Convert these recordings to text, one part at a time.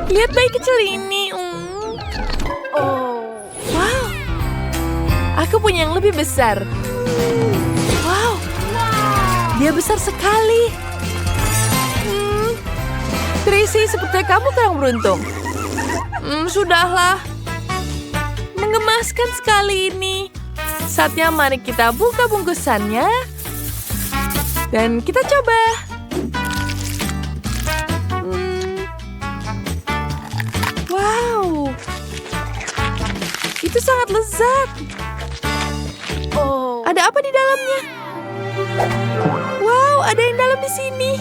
Lihat bayi kecil ini. Wow. Aku punya yang lebih besar. Wow. Dia besar sekali. Tracy, seperti kamu kurang beruntung. Sudahlah. Mengemaskan sekali ini. Saatnya mari kita buka bungkusannya. Dan kita coba. Wow. Itu sangat lezat. Ada apa di dalamnya? Wow, ada yang dalam di sini.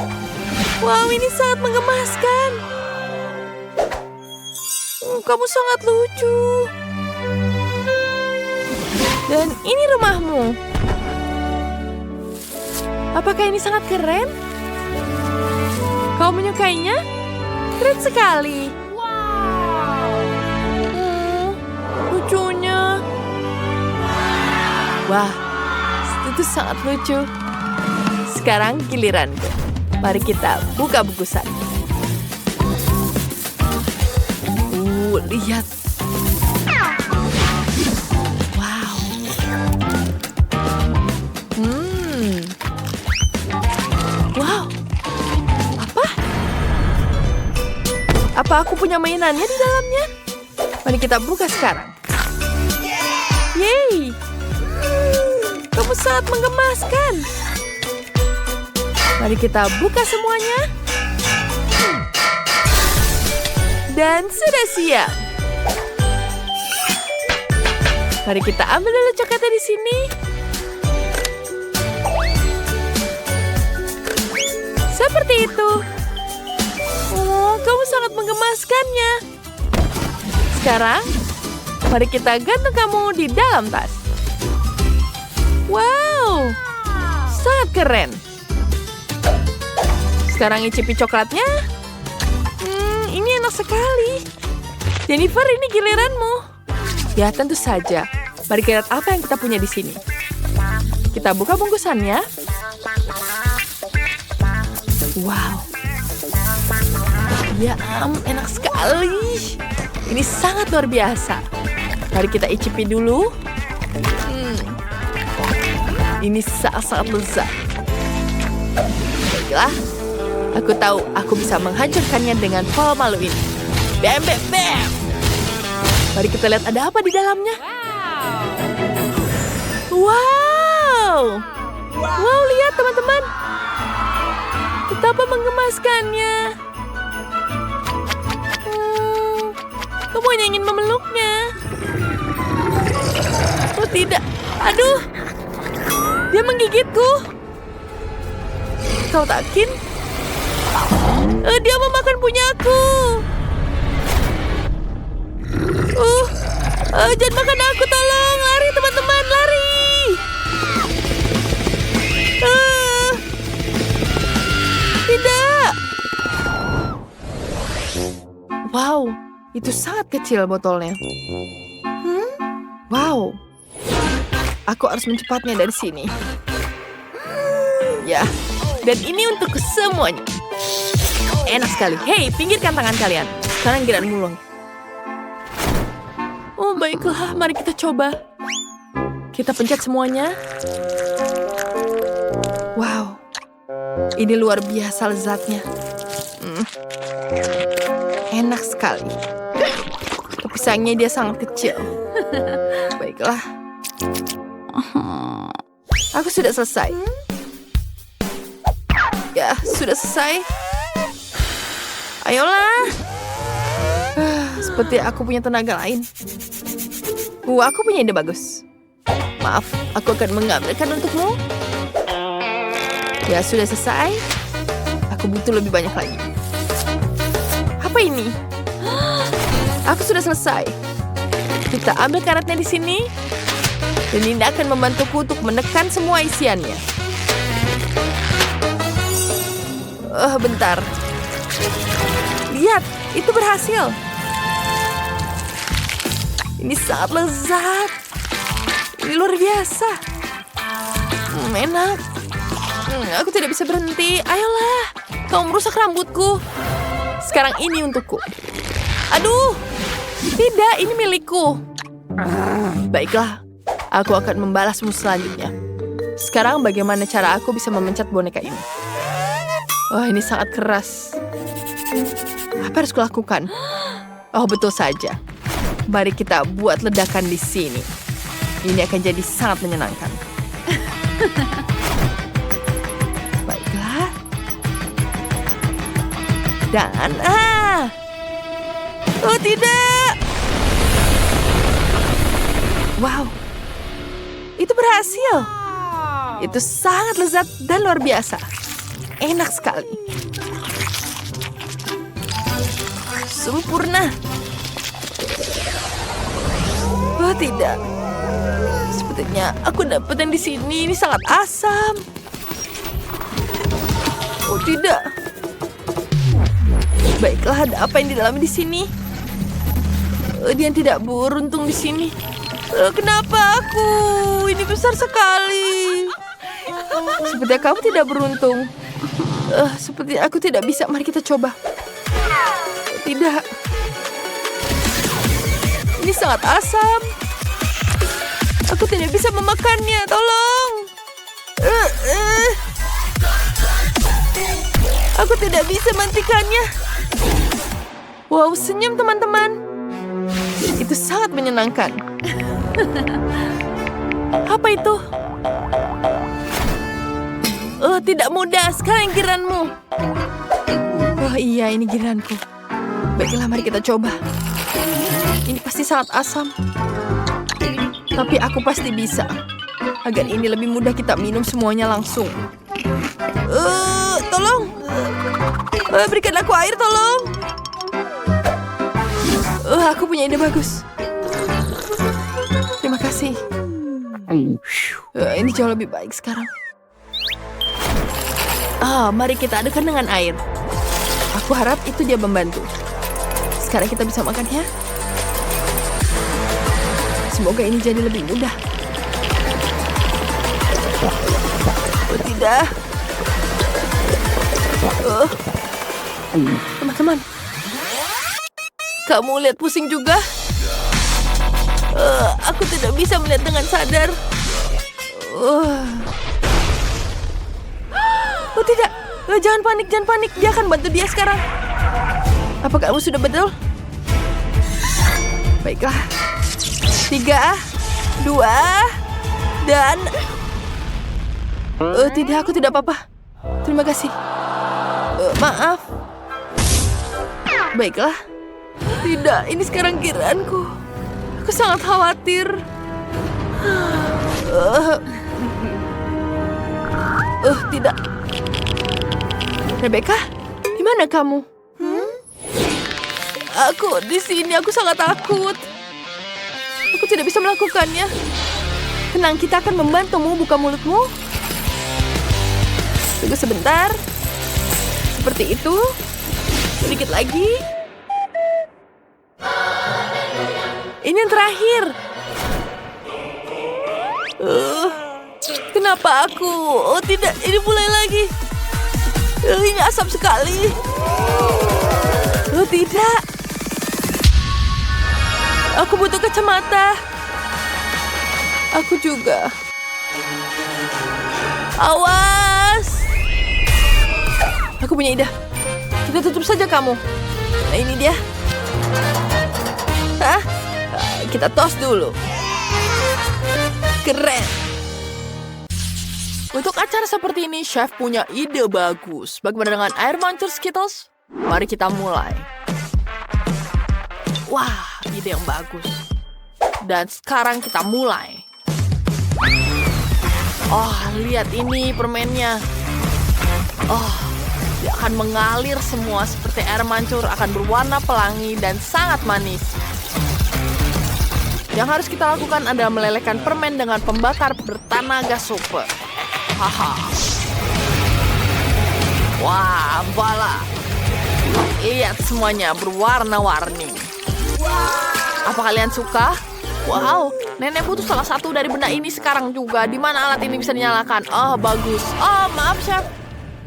Wow, ini sangat menggemaskan. Kamu sangat lucu. Dan ini rumahmu. Apakah ini sangat keren? Kau menyukainya? Keren sekali. Lucunya. Wah, itu sangat lucu. Sekarang giliranku. Mari kita buka bungkusan. Lihat. Wow. Wow. Apa aku punya mainannya di dalamnya? Mari kita buka sekarang. Yeay. Kamu sangat menggemaskan. Mari kita buka semuanya. Dan sudah siap. Mari kita ambil dulu coklatnya di sini. Seperti itu. Kamu sangat menggemaskannya. Sekarang, mari kita gantung kamu di dalam tas. Wow, sangat keren. Sekarang icipi coklatnya. Ini enak sekali. Jennifer, ini giliranmu. Ya, tentu saja. Mari kita lihat apa yang kita punya di sini. Kita buka bungkusannya. Wow. Ya, enak sekali. Ini sangat luar biasa. Mari kita icipi dulu. Ini sangat lezat. Baiklah. Aku tahu aku bisa menghancurkannya dengan pol malu ini. Bam, bam, bam. Mari kita lihat ada apa di dalamnya. Wow. Wow, lihat teman-teman. Betapa menggemaskannya. Kamu hanya ingin memeluknya. Oh tidak. Aduh. Dia menggigitku. Kau takin? Dia memakan punyaku. Jangan makan aku, tolong. Lari teman-teman, lari. Tidak. Wow, itu sangat kecil botolnya. Wow. Aku harus mencepatnya dari sini. Ya, dan ini untuk semuanya. Enak sekali. Hei, pinggirkan tangan kalian. Sekarang giliran mulung. Oh, baiklah. Mari kita coba. Kita pencet semuanya. Wow. Ini luar biasa lezatnya. Enak sekali. Tapi sayangnya dia sangat kecil. Baiklah. Aku sudah selesai. Ya, sudah selesai. Ayolah. Seperti aku punya tenaga lain. Aku punya ide bagus. Maaf, aku akan mengambilkan untukmu. Ya, sudah selesai. Aku butuh lebih banyak lagi. Apa ini? Aku sudah selesai. Kita ambil karetnya di sini. Dan ini akan membantuku untuk menekan semua isiannya. Bentar. Lihat, itu berhasil. Ini sangat lezat. Ini luar biasa. Enak. Aku tidak bisa berhenti. Ayolah, kau merusak rambutku. Sekarang Sekarang ini untukku. Aduh, tidak, ini milikku. Baiklah, aku akan membalasmu selanjutnya. Sekarang bagaimana cara aku bisa memencet boneka ini? Wah, ini sangat keras. Apa harus kulakukan? Oh, betul saja. Mari kita buat ledakan di sini. Ini akan jadi sangat menyenangkan. Baiklah. Dan, oh tidak! Wow, itu berhasil. Itu sangat lezat dan luar biasa. Enak sekali. Sempurna. Oh tidak. Sepertinya aku dapat yang di sini. Ini sangat asam. Oh tidak. Baiklah, ada apa yang di dalam di sini? Dia tidak beruntung di sini. Kenapa aku? Ini besar sekali. Sepertinya kamu tidak beruntung. Seperti aku tidak bisa. Mari kita coba. Tidak. Ini sangat asam. Aku tidak bisa memakannya. Tolong. Aku tidak bisa menghentikannya. Wow, senyum teman-teman. Itu sangat menyenangkan. Apa itu? Oh, tidak mudah. Sekarang giliranmu. Oh iya, ini giliranku. Baiklah, mari kita coba. Ini pasti sangat asam. Tapi aku pasti bisa. Agar ini lebih mudah kita minum semuanya langsung. Tolong. Berikan aku air, tolong. Aku punya ide bagus. Terima kasih. Ini jauh lebih baik sekarang. Mari kita adukkan dengan air. Aku harap itu dia membantu. Sekarang kita bisa makan ya. Semoga ini jadi lebih mudah. Oh tidak. Teman-teman. Kamu lihat pusing juga? Aku tidak bisa melihat dengan sadar. Oh tidak. Jangan panik, jangan panik. Dia akan bantu dia sekarang. Apa kamu sudah betul? Baiklah. 3, 2, dan... tidak, aku tidak apa-apa. Terima kasih. Maaf. Baiklah. Tidak, ini sekarang giliranku. Aku sangat khawatir. Tidak. Rebecca, di mana kamu? Aku di sini. Aku sangat takut. Aku tidak bisa melakukannya. Tenang, kita akan membantumu. Buka mulutmu. Tunggu sebentar. Seperti itu. Sedikit lagi. Ini yang terakhir. Kenapa aku? Oh tidak, ini mulai lagi. Ini asam sekali. Oh tidak. Aku butuh kacamata. Aku juga. Awas. Aku punya ide. Kita tutup saja kamu. Nah ini dia. Kita tos dulu. Keren. Untuk acara seperti ini, chef punya ide bagus. Bagaimana dengan air mancur Skittles? Mari kita mulai. Wah, ide yang bagus. Dan sekarang kita mulai. Oh, lihat ini permennya. Oh, dia akan mengalir semua seperti air mancur, akan berwarna pelangi dan sangat manis. Yang harus kita lakukan adalah melelehkan permen dengan pembakar bertenaga super. Haha. Wah, bala. Lihat semuanya berwarna-warni. Apa kalian suka? Wow, nenek butuh salah satu dari benda ini sekarang juga. Di mana alat ini bisa dinyalakan? Oh, bagus. Oh, maaf, chef.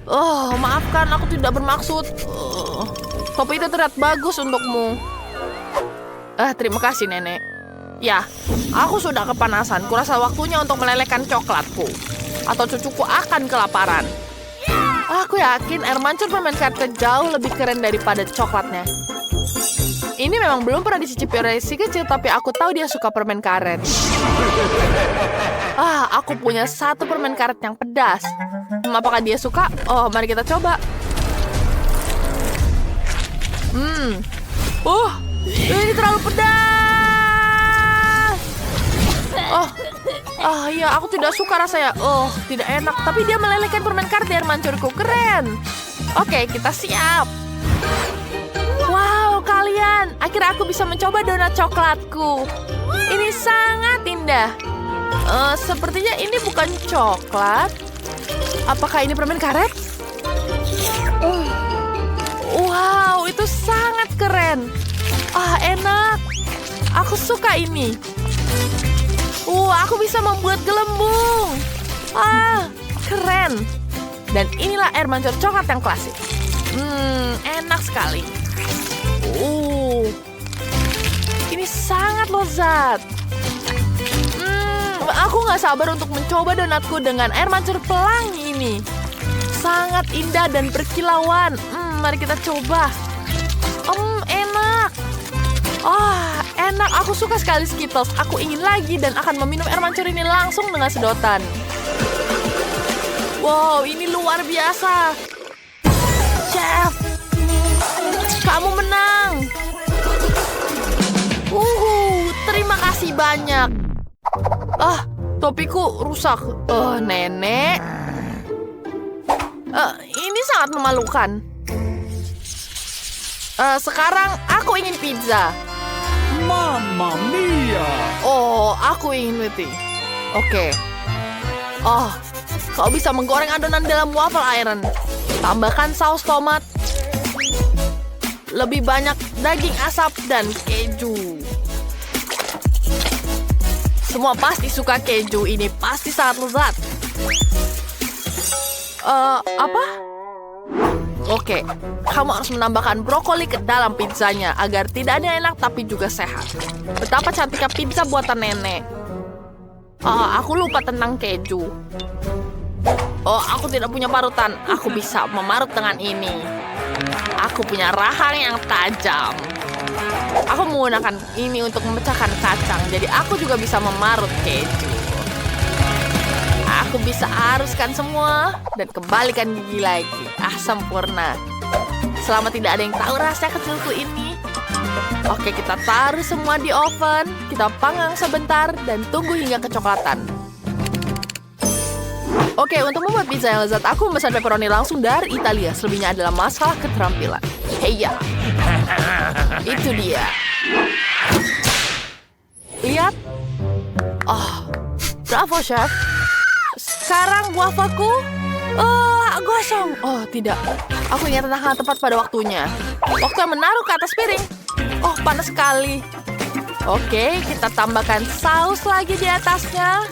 Oh, maafkan, aku tidak bermaksud. Topi itu terlihat bagus untukmu. Terima kasih, Nenek. Ya, aku sudah kepanasan. Kurasa waktunya untuk melelehkan coklatku. Atau cucuku akan kelaparan. Aku yakin air mancur permen karetnya jauh lebih keren daripada coklatnya. Ini memang belum pernah dicicipi oleh si kecil, tapi aku tahu dia suka permen karet. Aku punya satu permen karet yang pedas. Apakah dia suka? Oh, mari kita coba. Ini terlalu pedas. Iya, aku tidak suka rasanya. Tidak enak. Tapi dia melelehkan permen karet di air mancurku. Keren. Oke, kita siap. Wow, kalian. Akhirnya aku bisa mencoba donat coklatku. Ini sangat indah. Sepertinya ini bukan coklat. Apakah ini permen karet? Wow, itu sangat keren. Enak. Aku suka ini. Aku bisa membuat gelembung. Keren. Dan inilah air mancur coklat yang klasik. Enak sekali. Ini sangat lezat. Aku nggak sabar untuk mencoba donatku dengan air mancur pelangi ini. Sangat indah dan berkilauan. Mari kita coba. Enak. Enak. Aku suka sekali Skittles. Aku ingin lagi dan akan meminum air mancur ini langsung dengan sedotan. Wow, ini luar biasa. Chef, kamu menang. Terima kasih banyak. Topiku rusak. Nenek. Ini sangat memalukan. Sekarang aku ingin pizza. Mamma mia! Aku ingin roti. Oke. Kau bisa menggoreng adonan dalam waffle iron. Tambahkan saus tomat. Lebih banyak daging asap dan keju. Semua pasti suka keju. Ini pasti sangat lezat. Apa? Oke, kamu harus menambahkan brokoli ke dalam pizzanya agar tidak hanya enak tapi juga sehat. Betapa cantiknya pizza buatan nenek. Aku lupa tentang keju. Aku tidak punya parutan. Aku bisa memarut dengan ini. Aku punya rahang yang tajam. Aku menggunakan ini untuk memecahkan kacang, jadi aku juga bisa memarut keju. Aku bisa aruskan semua dan kembalikan gigi lagi. Sempurna. Selama tidak ada yang tahu rahasia kecilku ini. Oke, kita taruh semua di oven. Kita panggang sebentar dan tunggu hingga kecoklatan. Oke, untuk membuat pizza yang lezat, aku memesan pepperoni langsung dari Italia. Selebihnya adalah masalah keterampilan. Heya. Itu dia. Lihat. Bravo, chef. Sekarang wafelku gosong. Tidak. Aku ingat tentang hal tepat pada waktunya. Waktu yang menaruh ke atas piring. Panas sekali. Oke, kita tambahkan saus lagi di atasnya.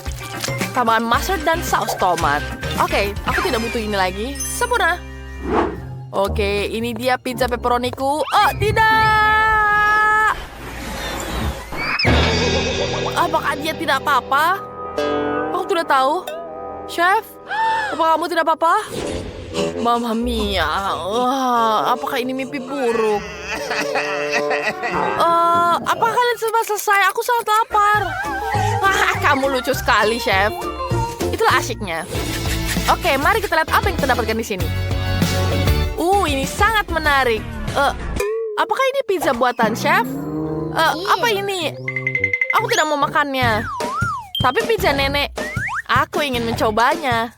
Tambahkan mustard dan saus tomat. Oke, aku tidak butuh ini lagi. Sempurna. Oke, ini dia pizza pepperoniku. Tidak. Apakah dia tidak apa-apa? Aku tidak tahu. Chef, apa kamu tidak apa-apa? Mamma mia. Apakah ini mimpi buruk? Apakah kalian sudah selesai? Aku sangat lapar. Kamu lucu sekali, chef. Itulah asyiknya. Oke, mari kita lihat apa yang kita dapatkan di sini. Ini sangat menarik. Apakah ini pizza buatan chef? Apa ini? Aku tidak mau makannya. Tapi pizza nenek. Aku ingin mencobanya.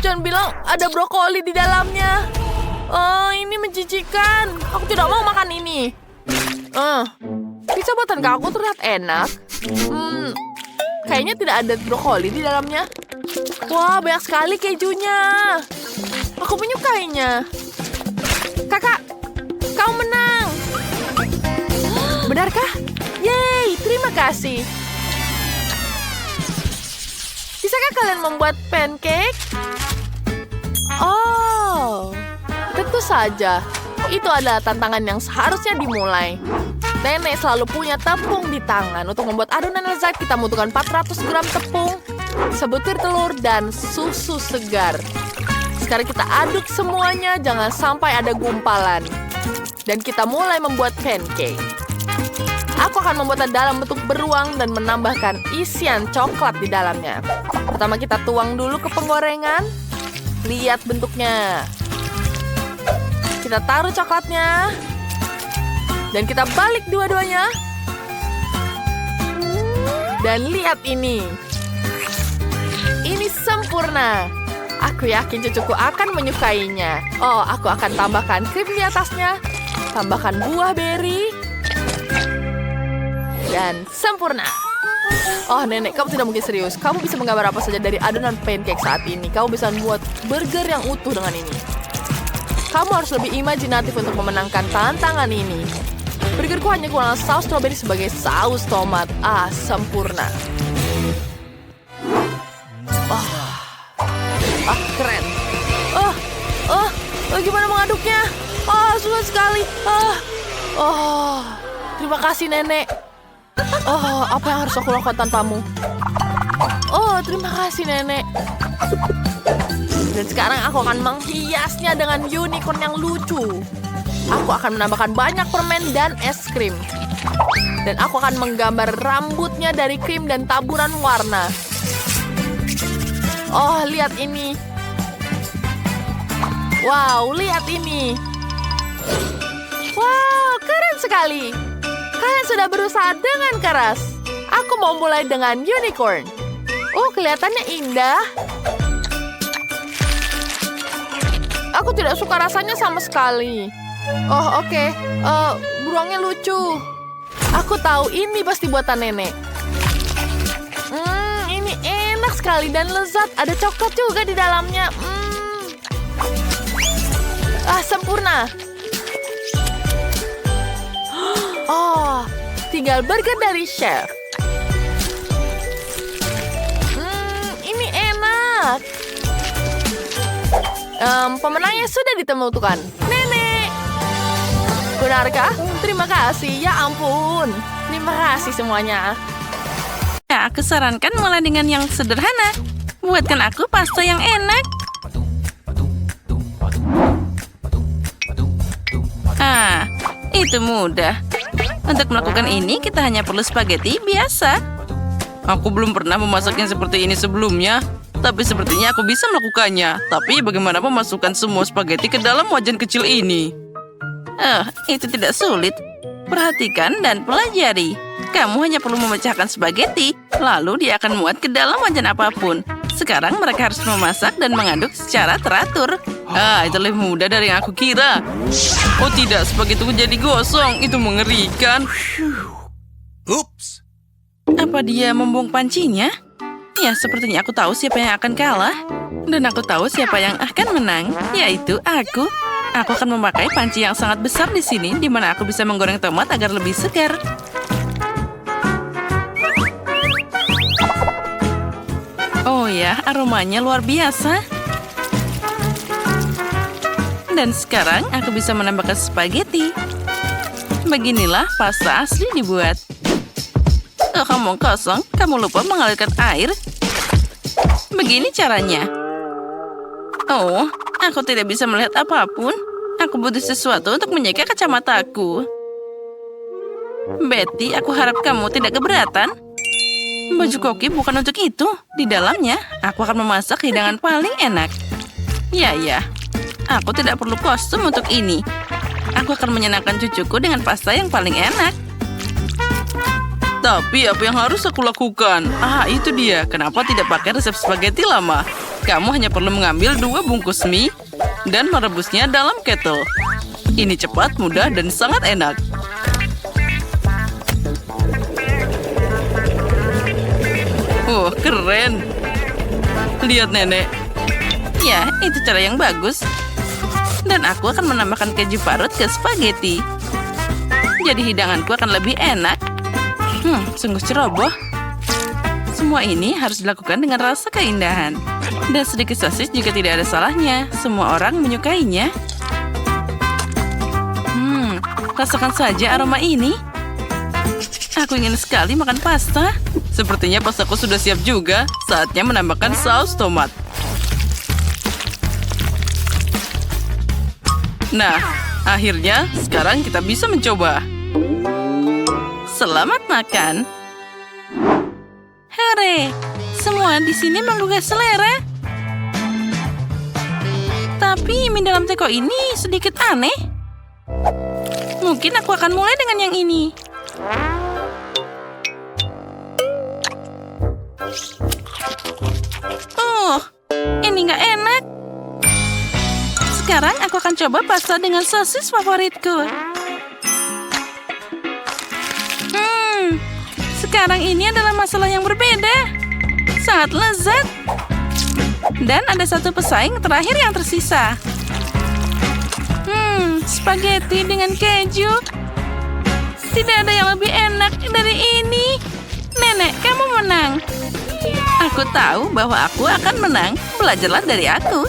Jangan bilang ada brokoli di dalamnya. Ini menjijikan. Aku tidak mau makan ini. Pizza buatan kakakku terlihat enak. Kayaknya tidak ada brokoli di dalamnya. Wah, banyak sekali kejunya. Aku menyukainya. Kakak, kau menang. Benarkah? Yeay, terima kasih. Bisakah kalian membuat pancake? Tentu saja, itu adalah tantangan yang seharusnya dimulai. Nenek selalu punya tepung di tangan. Untuk membuat adonan lezat, kita membutuhkan 400 gram tepung, sebutir telur, dan susu segar. Sekarang kita aduk semuanya, jangan sampai ada gumpalan. Dan kita mulai membuat pancake. Aku akan membuatnya dalam bentuk beruang dan menambahkan isian coklat di dalamnya. Pertama kita tuang dulu ke penggorengan. Lihat bentuknya. Kita taruh coklatnya. Dan kita balik dua-duanya. Dan lihat ini. Ini sempurna. Aku yakin cucuku akan menyukainya. Oh, aku akan tambahkan krim di atasnya. Tambahkan buah beri. Dan sempurna. Oh, Nenek, kamu tidak mungkin serius. Kamu bisa menggambar apa saja dari adonan pancake saat ini. Kamu bisa membuat burger yang utuh dengan ini. Kamu harus lebih imajinatif untuk memenangkan tantangan ini. Burgerku hanya kurang saus strawberry sebagai saus tomat. Ah, sempurna. Keren. Gimana mengaduknya? Susah sekali. Terima kasih, Nenek. Apa yang harus aku lakukan tanpamu? Terima kasih, Nenek. Dan sekarang aku akan menghiasnya dengan unicorn yang lucu. Aku akan menambahkan banyak permen dan es krim. Dan aku akan menggambar rambutnya dari krim dan taburan warna. Lihat ini. Wow, lihat ini. Wow, keren sekali. Kalian sudah berusaha dengan keras. Aku mau mulai dengan unicorn. Kelihatannya indah. Aku tidak suka rasanya sama sekali. Oke. Beruangnya lucu. Aku tahu ini pasti buatan Nenek. Ini enak sekali dan lezat. Ada coklat juga di dalamnya. Sempurna. Tinggal burger dari chef. Ini enak. Pemenangnya sudah ditemukan. Nenek. Benarkah? Terima kasih. Ya ampun. Terima kasih semuanya. Ya, aku sarankan mulai dengan yang sederhana. Buatkan aku pasta yang enak. Itu mudah. Untuk melakukan ini, kita hanya perlu spaghetti biasa. Aku belum pernah memasak yang seperti ini sebelumnya. Tapi sepertinya aku bisa melakukannya. Tapi bagaimana memasukkan semua spaghetti ke dalam wajan kecil ini? Itu tidak sulit. Perhatikan dan pelajari. Kamu hanya perlu memecahkan spaghetti. Lalu dia akan muat ke dalam wajan apapun. Sekarang mereka harus memasak dan mengaduk secara teratur. Itu lebih mudah dari yang aku kira. Tidak, spaghettiku jadi gosong. Itu mengerikan. Oops. Apa dia membuang pancinya? Ya, sepertinya aku tahu siapa yang akan kalah. Dan aku tahu siapa yang akan menang, yaitu aku. Aku akan memakai panci yang sangat besar di sini, di mana aku bisa menggoreng tomat agar lebih segar. Aromanya luar biasa. Dan sekarang aku bisa menambahkan spaghetti. Beginilah pasta asli dibuat. Kamu kosong, kamu lupa mengalirkan air. Begini caranya. Aku tidak bisa melihat apapun. Aku butuh sesuatu untuk menjaga kacamataku. Betty, aku harap kamu tidak keberatan. Baju koki bukan untuk itu. Di dalamnya, aku akan memasak hidangan paling enak. Ya. Aku tidak perlu kostum untuk ini. Aku akan menyenangkan cucuku dengan pasta yang paling enak. Tapi apa yang harus aku lakukan? Itu dia. Kenapa tidak pakai resep spaghetti lama? Kamu hanya perlu mengambil 2 bungkus mie dan merebusnya dalam kettle. Ini cepat, mudah, dan sangat enak. Keren. Lihat, Nenek. Ya, itu cara yang bagus. Dan aku akan menambahkan keju parut ke spaghetti. Jadi hidanganku akan lebih enak. Sungguh ceroboh. Semua ini harus dilakukan dengan rasa keindahan. Dan sedikit sosis juga tidak ada salahnya. Semua orang menyukainya. rasakan saja aroma ini. Aku ingin sekali makan pasta. Sepertinya pastaku sudah siap juga. Saatnya menambahkan saus tomat. Nah, akhirnya sekarang kita bisa mencoba. Selamat makan. Hore, semua di sini menggugah selera. Tapi mie dalam teko ini sedikit aneh. Mungkin aku akan mulai dengan yang ini. Ini nggak enak. Sekarang aku akan coba pasta dengan sosis favoritku. Sekarang ini adalah masalah yang berbeda. Sangat lezat. Dan ada satu pesaing terakhir yang tersisa. Spaghetti dengan keju. Tidak ada yang lebih enak dari ini. Nenek, kamu menang. Aku tahu bahwa aku akan menang. Belajarlah dari aku.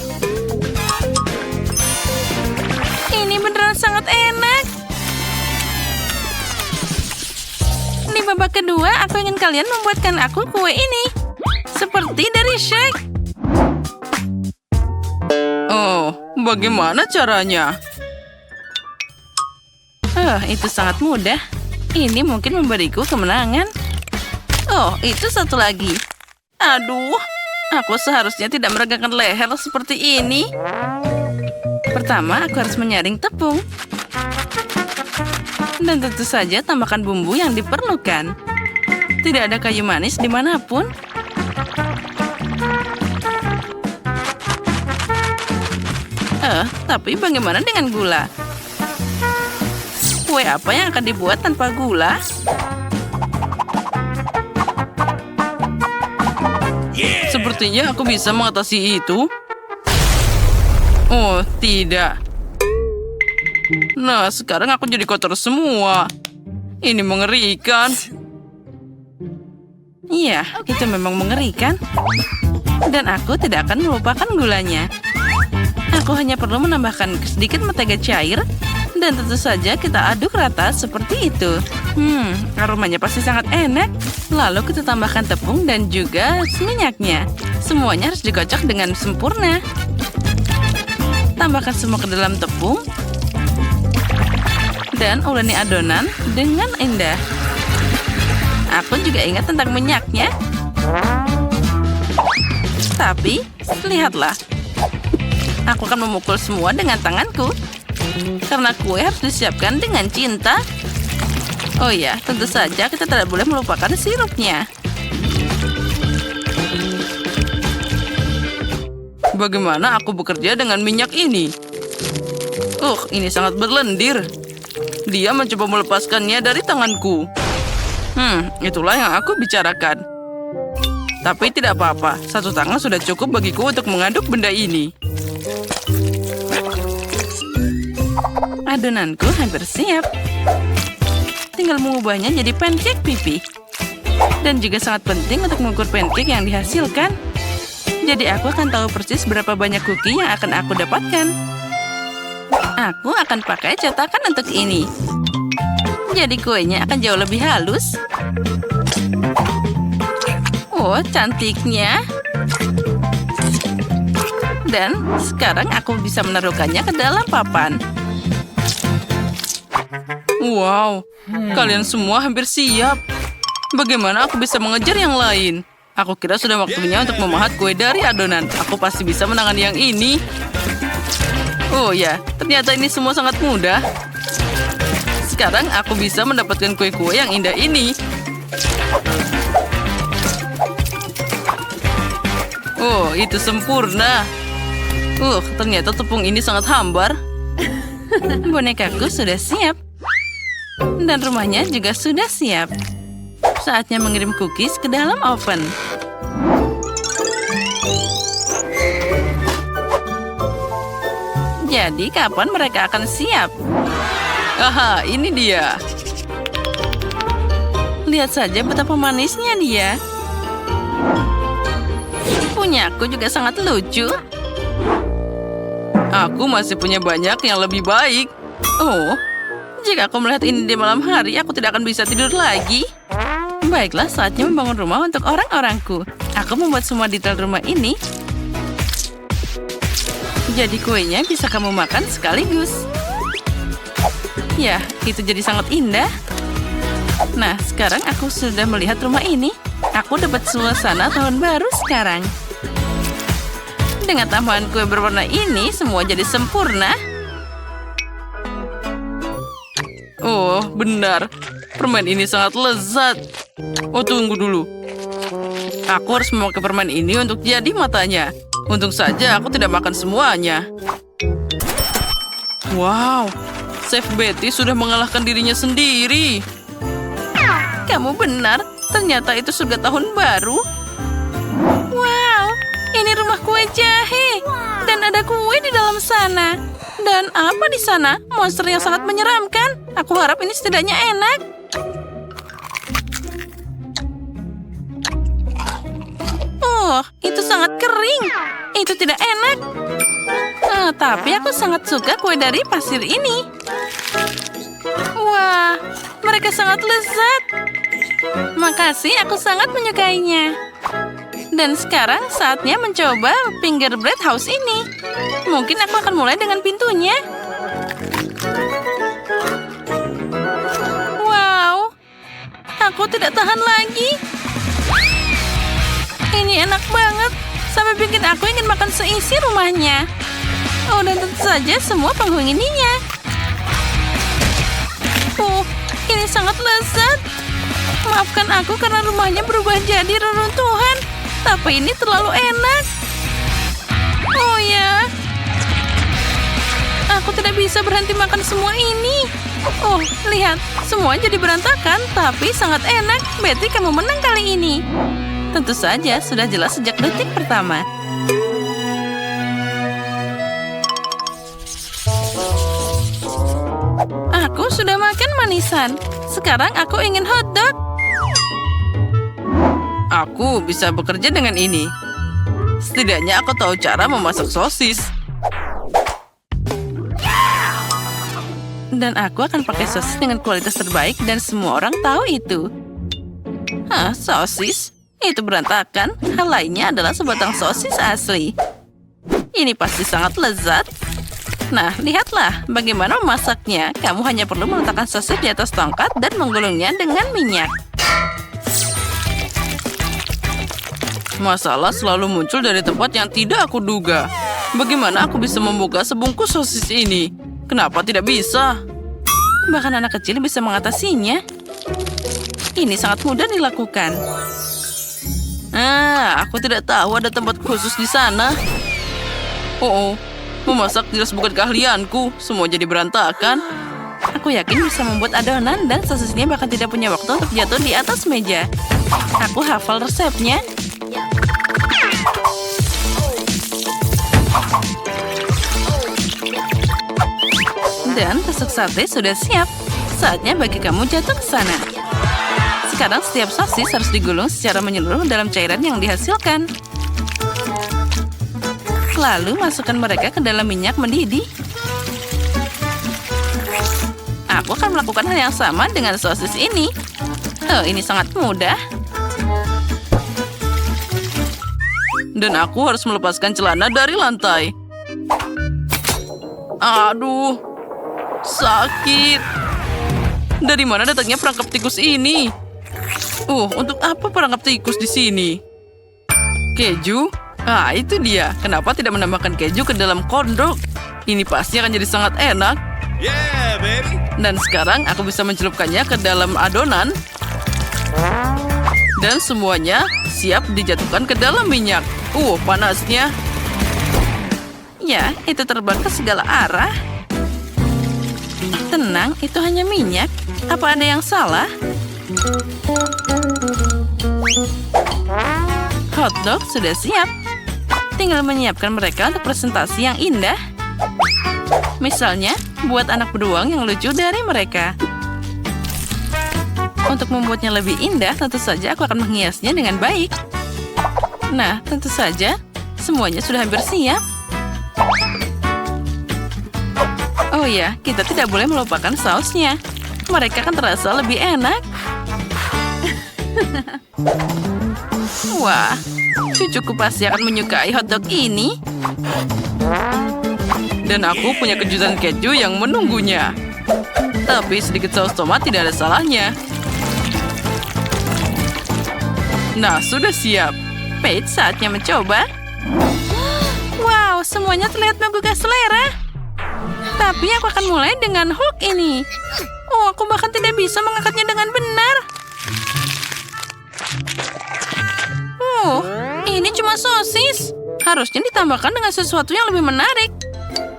Ini beneran sangat enak. Di babak kedua, aku ingin kalian membuatkan aku kue ini. Seperti dari Shrek. Oh, bagaimana caranya? Itu sangat mudah. Ini mungkin memberiku kemenangan. Oh, itu satu lagi. Aduh, aku seharusnya tidak meregangkan leher seperti ini. Pertama, aku harus menyaring tepung. Dan tentu saja tambahkan bumbu yang diperlukan. Tidak ada kayu manis dimanapun. Tapi bagaimana dengan gula? Kue apa yang akan dibuat tanpa gula? Sepertinya aku bisa mengatasi itu. Oh, tidak. Nah, sekarang aku jadi kotor semua. Ini mengerikan. Iya, itu memang mengerikan. Dan aku tidak akan melupakan gulanya. Aku hanya perlu menambahkan sedikit mentega cair. Dan tentu saja kita aduk rata seperti itu. Aromanya pasti sangat enak. Lalu kita tambahkan tepung dan juga minyaknya. Semuanya harus dikocok dengan sempurna. Tambahkan semua ke dalam tepung. Dan uleni adonan dengan indah. Aku juga ingat tentang minyaknya. Tapi, lihatlah. Aku akan memukul semua dengan tanganku. Karena kue harus disiapkan dengan cinta. Oh ya, tentu saja kita tidak boleh melupakan sirupnya. Bagaimana aku bekerja dengan minyak ini? Ini sangat berlendir. Dia mencoba melepaskannya dari tanganku. Itulah yang aku bicarakan. Tapi tidak apa-apa, satu tangan sudah cukup bagiku untuk mengaduk benda ini. Adonanku hampir siap. Tinggal mengubahnya jadi pancake pipi. Dan juga sangat penting untuk mengukur pancake yang dihasilkan. Jadi aku akan tahu persis berapa banyak cookie yang akan aku dapatkan. Aku akan pakai cetakan untuk ini. Jadi kuenya akan jauh lebih halus. Oh, cantiknya. Dan sekarang aku bisa menaruhkannya ke dalam papan. Wow, kalian semua hampir siap. Bagaimana aku bisa mengejar yang lain? Aku kira sudah waktunya untuk memahat kue dari adonan. Aku pasti bisa menangani yang ini. Oh ya, ternyata ini semua sangat mudah. Sekarang aku bisa mendapatkan kue-kue yang indah ini. Oh, itu sempurna. Ternyata tepung ini sangat hambar. Bonekaku sudah siap. Dan rumahnya juga sudah siap. Saatnya mengirim cookies ke dalam oven. Jadi kapan mereka akan siap? Aha, ini dia. Lihat saja betapa manisnya dia. Punyaku juga sangat lucu. Aku masih punya banyak yang lebih baik. Jika aku melihat ini di malam hari, aku tidak akan bisa tidur lagi. Baiklah, saatnya membangun rumah untuk orang-orangku. Aku membuat semua detail rumah ini. Jadi kuenya bisa kamu makan sekaligus. Ya, itu jadi sangat indah. Nah, sekarang aku sudah melihat rumah ini. Aku dapat suasana tahun baru sekarang. Dengan tambahan kue berwarna ini, semua jadi sempurna. Oh, benar. Permen ini sangat lezat. Oh, tunggu dulu. Aku harus memakai permen ini untuk jadi matanya. Untung saja aku tidak makan semuanya. Wow, Chef Betty sudah mengalahkan dirinya sendiri. Kamu benar, ternyata itu surga tahun baru. Wow, ini rumah kue jahe. Dan ada kue di dalam sana. Dan apa di sana? Monster yang sangat menyeramkan. Aku harap ini setidaknya enak. Oh, itu sangat kering. Itu tidak enak. Tapi aku sangat suka kue dari pasir ini. Wah, mereka sangat lezat. Makasih, aku sangat menyukainya. Dan sekarang saatnya mencoba fingerbread house ini. Mungkin aku akan mulai dengan pintunya. Wow, aku tidak tahan lagi. Ini enak banget, sampai bikin aku ingin makan seisi rumahnya. Oh, dan tentu saja semua penghuninya. Oh, ini sangat lezat. Maafkan aku karena rumahnya berubah jadi reruntuhan. Tapi ini terlalu enak. Oh ya, aku tidak bisa berhenti makan semua ini. Oh, lihat, semua jadi berantakan, tapi sangat enak. Betty, kamu menang kali ini. Tentu saja, sudah jelas sejak detik pertama. Aku sudah makan manisan. Sekarang aku ingin hotdog. Aku bisa bekerja dengan ini. Setidaknya aku tahu cara memasak sosis. Dan aku akan pakai sosis dengan kualitas terbaik dan semua orang tahu itu. Hah, sosis? Itu berantakan. Hal lainnya adalah sebatang sosis asli. Ini pasti sangat lezat. Nah, lihatlah bagaimana memasaknya. Kamu hanya perlu meletakkan sosis di atas tongkat dan menggulungnya dengan minyak. Masalah selalu muncul dari tempat yang tidak aku duga. Bagaimana aku bisa membuka sebungkus sosis ini? Kenapa tidak bisa? Bahkan anak kecil bisa mengatasinya. Ini sangat mudah dilakukan. Aku tidak tahu ada tempat khusus di sana. Oh, memasak jelas bukan keahlianku. Semua jadi berantakan. Aku yakin bisa membuat adonan dan sosisnya bahkan tidak punya waktu untuk jatuh di atas meja. Aku hafal resepnya. Dan tusuk sate sudah siap. Saatnya bagi kamu jatuh ke sana. Sekarang setiap sosis harus digulung secara menyeluruh dalam cairan yang dihasilkan. Lalu masukkan mereka ke dalam minyak mendidih. Aku akan melakukan hal yang sama dengan sosis ini. Oh, ini sangat mudah. Dan aku harus melepaskan celana dari lantai. Aduh, sakit. Dari mana datangnya perangkap tikus ini? Untuk apa perangkap tikus di sini? Keju? Itu dia. Kenapa tidak menambahkan keju ke dalam kondok? Ini pasti akan jadi sangat enak. Yeah, baby. Dan sekarang aku bisa mencelupkannya ke dalam adonan. Dan semuanya siap dijatuhkan ke dalam minyak. Panasnya. Ya, itu terbang ke segala arah. Tenang, itu hanya minyak. Apa ada yang salah? Hotdog sudah siap. Tinggal menyiapkan mereka untuk presentasi yang indah. Misalnya, buat anak beruang yang lucu dari mereka. Untuk membuatnya lebih indah, tentu saja aku akan menghiasnya dengan baik. Nah, tentu saja, semuanya sudah hampir siap. Oh ya, kita tidak boleh melupakan sausnya. Mereka kan terasa lebih enak. Wah, cucuku pasti akan menyukai hotdog ini. Dan aku punya kejutan keju yang menunggunya. Tapi sedikit saus tomat tidak ada salahnya. Nah, sudah siap. Paige, saatnya mencoba. Wow, semuanya terlihat menggugah selera. Tapi aku akan mulai dengan Hulk ini. Oh, aku bahkan tidak bisa mengangkatnya dengan benar. Oh, ini cuma sosis. Harusnya ditambahkan dengan sesuatu yang lebih menarik.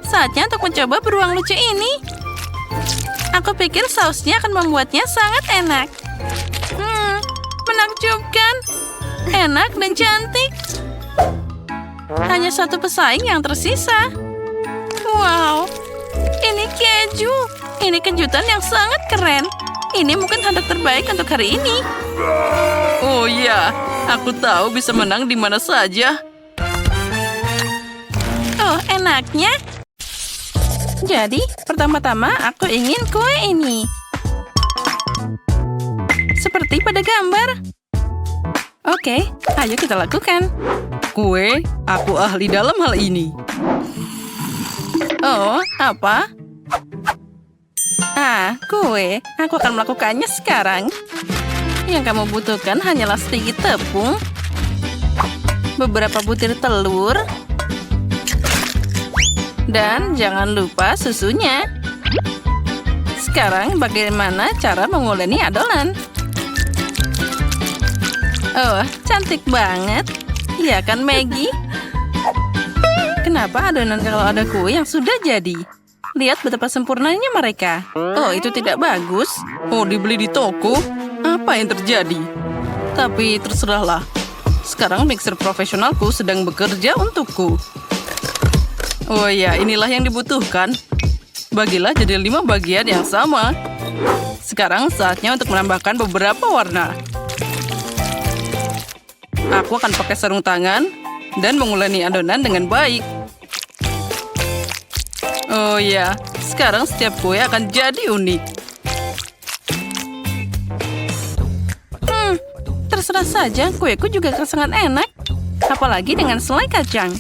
Saatnya untuk mencoba beruang lucu ini. Aku pikir sausnya akan membuatnya sangat enak. Menakjubkan. Enak dan cantik. Hanya satu pesaing yang tersisa. Wow, ini keju. Ini kejutan yang sangat keren. Ini mungkin hotdog terbaik untuk hari ini. Oh iya, aku tahu bisa menang di mana saja. Oh, enaknya. Jadi, pertama-tama aku ingin kue ini. Seperti pada gambar. Oke, ayo kita lakukan. Kue, aku ahli dalam hal ini. Oh, apa? Kue. Aku akan melakukannya sekarang. Yang kamu butuhkan hanyalah sedikit tepung, beberapa butir telur, dan jangan lupa susunya. Sekarang bagaimana cara menguleni adonan? Oh, cantik banget. Iya kan, Maggie? Kenapa adonan kalau ada kue yang sudah jadi? Lihat betapa sempurnanya mereka. Oh, itu tidak bagus. Oh, dibeli di toko? Apa yang terjadi? Tapi terserahlah. Sekarang mixer profesionalku sedang bekerja untukku. Oh ya, inilah yang dibutuhkan. Bagilah jadi 5 bagian yang sama. Sekarang saatnya untuk menambahkan beberapa warna. Aku akan pakai sarung tangan dan menguleni adonan dengan baik. Oh ya, sekarang setiap kue akan jadi unik. Terserah saja, kueku juga sangat enak. Apalagi dengan selai kacang.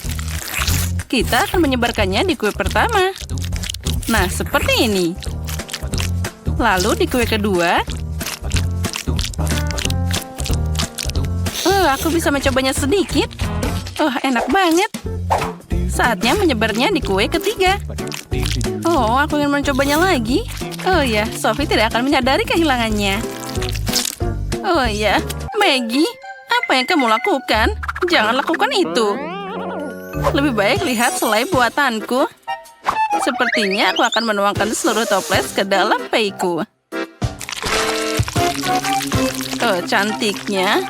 Kita akan menyebarkannya di kue pertama. Nah, seperti ini. Lalu di kue kedua. Aku bisa mencobanya sedikit. Oh, enak banget. Saatnya menyebarnya di kue ketiga. Oh, aku ingin mencobanya lagi. Oh ya, Sophie tidak akan menyadari kehilangannya. Oh ya, Maggie, apa yang kamu lakukan? Jangan lakukan itu. Lebih baik lihat selai buatanku. Sepertinya aku akan menuangkan seluruh toples ke dalam payku. Oh, cantiknya.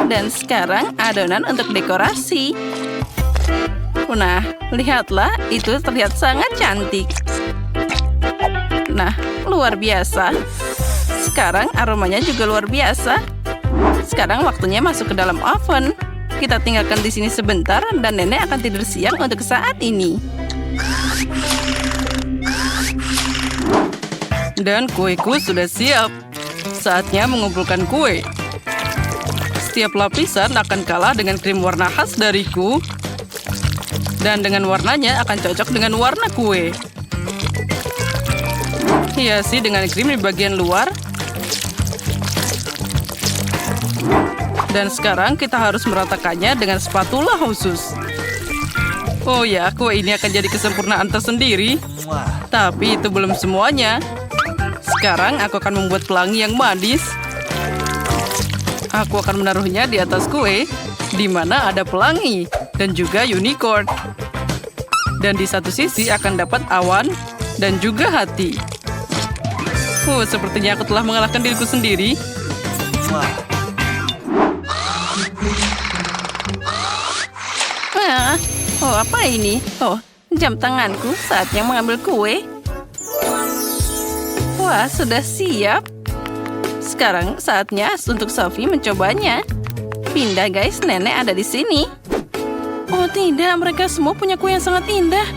Dan sekarang adonan untuk dekorasi. Nah, lihatlah, itu terlihat sangat cantik. Nah, luar biasa. Sekarang aromanya juga luar biasa. Sekarang waktunya masuk ke dalam oven. Kita tinggalkan di sini sebentar dan nenek akan tidur siang untuk saat ini. Dan kueku sudah siap. Saatnya mengumpulkan kue. Setiap lapisan akan kalah dengan krim warna khas dariku. Dan dengan warnanya akan cocok dengan warna kue. Hiasi dengan krim di bagian luar. Dan sekarang kita harus meratakannya dengan spatula khusus. Oh ya, kue ini akan jadi kesempurnaan tersendiri. Tapi itu belum semuanya. Sekarang aku akan membuat pelangi yang manis. Aku akan menaruhnya di atas kue, di mana ada pelangi dan juga unicorn. Dan di satu sisi akan dapat awan dan juga hati. Sepertinya aku telah mengalahkan diriku sendiri. Oh, apa ini? Oh, jam tanganku saatnya mengambil kue. Wah, sudah siap. Sekarang saatnya untuk Sophie mencobanya. Pindah guys, nenek ada di sini. Oh tidak, mereka semua punya kue yang sangat indah.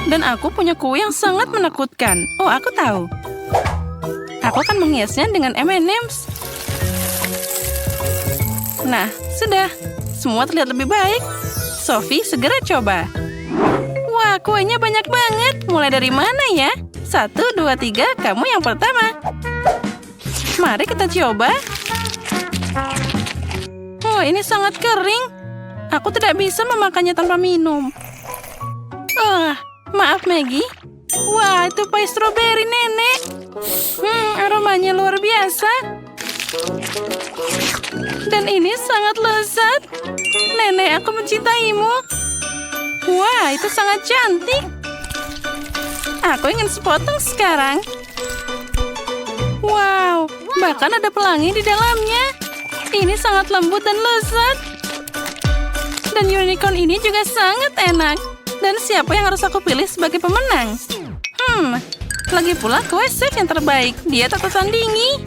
Dan aku punya kue yang sangat menakutkan. Oh, aku tahu. Aku akan menghiasnya dengan M&M's. Nah, sudah. Semua terlihat lebih baik. Sophie, segera coba. Wah, kuenya banyak banget. Mulai dari mana ya? 1, 2, 3, kamu yang pertama. Mari kita coba. Oh, ini sangat kering. Aku tidak bisa memakannya tanpa minum. Maaf Maggie. Wah, itu pie stroberi nenek. Aromanya luar biasa. Dan ini sangat lezat. Nenek, aku mencintaimu. Wah, itu sangat cantik. Aku ingin sepotong sekarang. Wow, bahkan ada pelangi di dalamnya. Ini sangat lembut dan lezat. Dan unicorn ini juga sangat enak. Dan siapa yang harus aku pilih sebagai pemenang? Lagi pula kue chef yang terbaik. Dia tak tersandingi.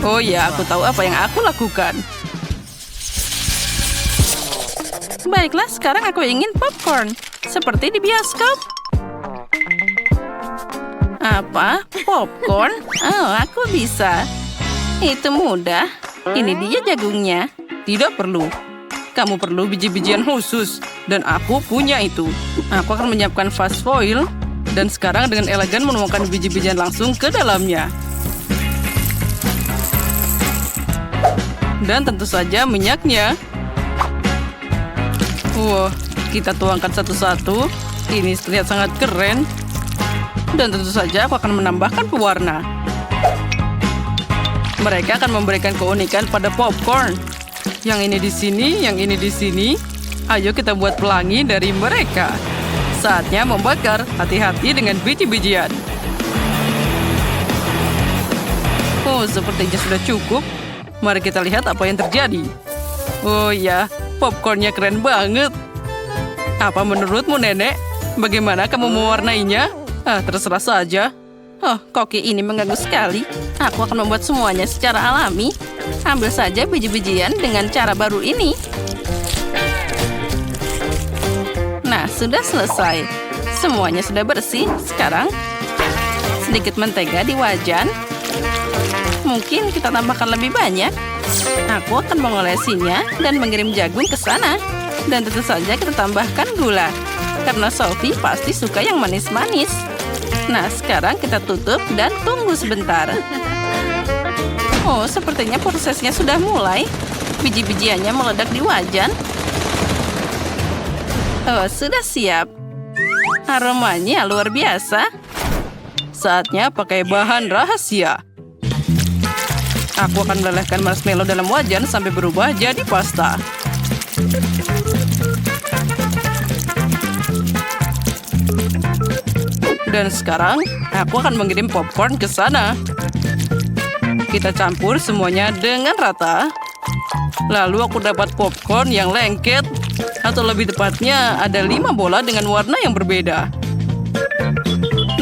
Oh ya, aku tahu apa yang aku lakukan. Baiklah, sekarang aku ingin popcorn. Seperti di bioskop. Apa? Popcorn? Oh, aku bisa. Itu mudah. Ini dia jagungnya. Tidak perlu. Kamu perlu biji-bijian khusus. Dan aku punya itu. Aku akan menyiapkan fast foil. Dan sekarang dengan elegan menuangkan biji-bijian langsung ke dalamnya. Dan tentu saja minyaknya. Wah, kita tuangkan satu-satu. Ini terlihat sangat keren. Dan tentu saja aku akan menambahkan pewarna. Mereka akan memberikan keunikan pada popcorn. Yang ini di sini, yang ini di sini. Ayo kita buat pelangi dari mereka. Saatnya membakar. Hati-hati dengan biji-bijian. Oh, sepertinya sudah cukup. Mari kita lihat apa yang terjadi. Oh ya, popcornnya keren banget. Apa menurutmu, Nenek? Bagaimana kamu mewarnainya? Terserah saja. Oh, koki ini mengganggu sekali. Aku akan membuat semuanya secara alami. Ambil saja biji-bijian dengan cara baru ini. Nah, sudah selesai. Semuanya sudah bersih. Sekarang, sedikit mentega di wajan. Mungkin kita tambahkan lebih banyak. Aku akan mengolesinya dan mengirim jagung ke sana. Dan tentu saja kita tambahkan gula. Karena Sophie pasti suka yang manis-manis. Nah, sekarang kita tutup dan tunggu sebentar. Oh, sepertinya prosesnya sudah mulai. Biji-bijiannya meledak di wajan. Oh, sudah siap. Aromanya luar biasa. Saatnya pakai bahan rahasia. Aku akan melelehkan marshmallow dalam wajan sampai berubah jadi pasta. Dan sekarang, aku akan mengirim popcorn ke sana. Kita campur semuanya dengan rata. Lalu aku dapat popcorn yang lengket. Atau lebih tepatnya, ada 5 bola dengan warna yang berbeda.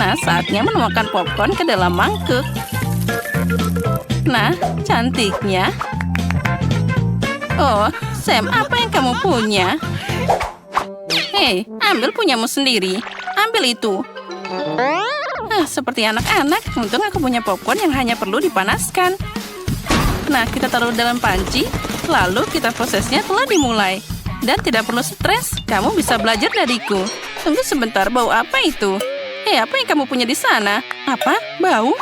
Nah, saatnya menuangkan popcorn ke dalam mangkuk. Nah, cantiknya. Oh, Sam, apa yang kamu punya? Hei, ambil punyamu sendiri. Ambil itu. Seperti anak-anak, untung aku punya popcorn yang hanya perlu dipanaskan. Nah, kita taruh dalam panci. Lalu kita prosesnya telah dimulai. Dan tidak perlu stres, kamu bisa belajar dariku. Tunggu sebentar, bau apa itu? Apa yang kamu punya di sana? Apa? Bau?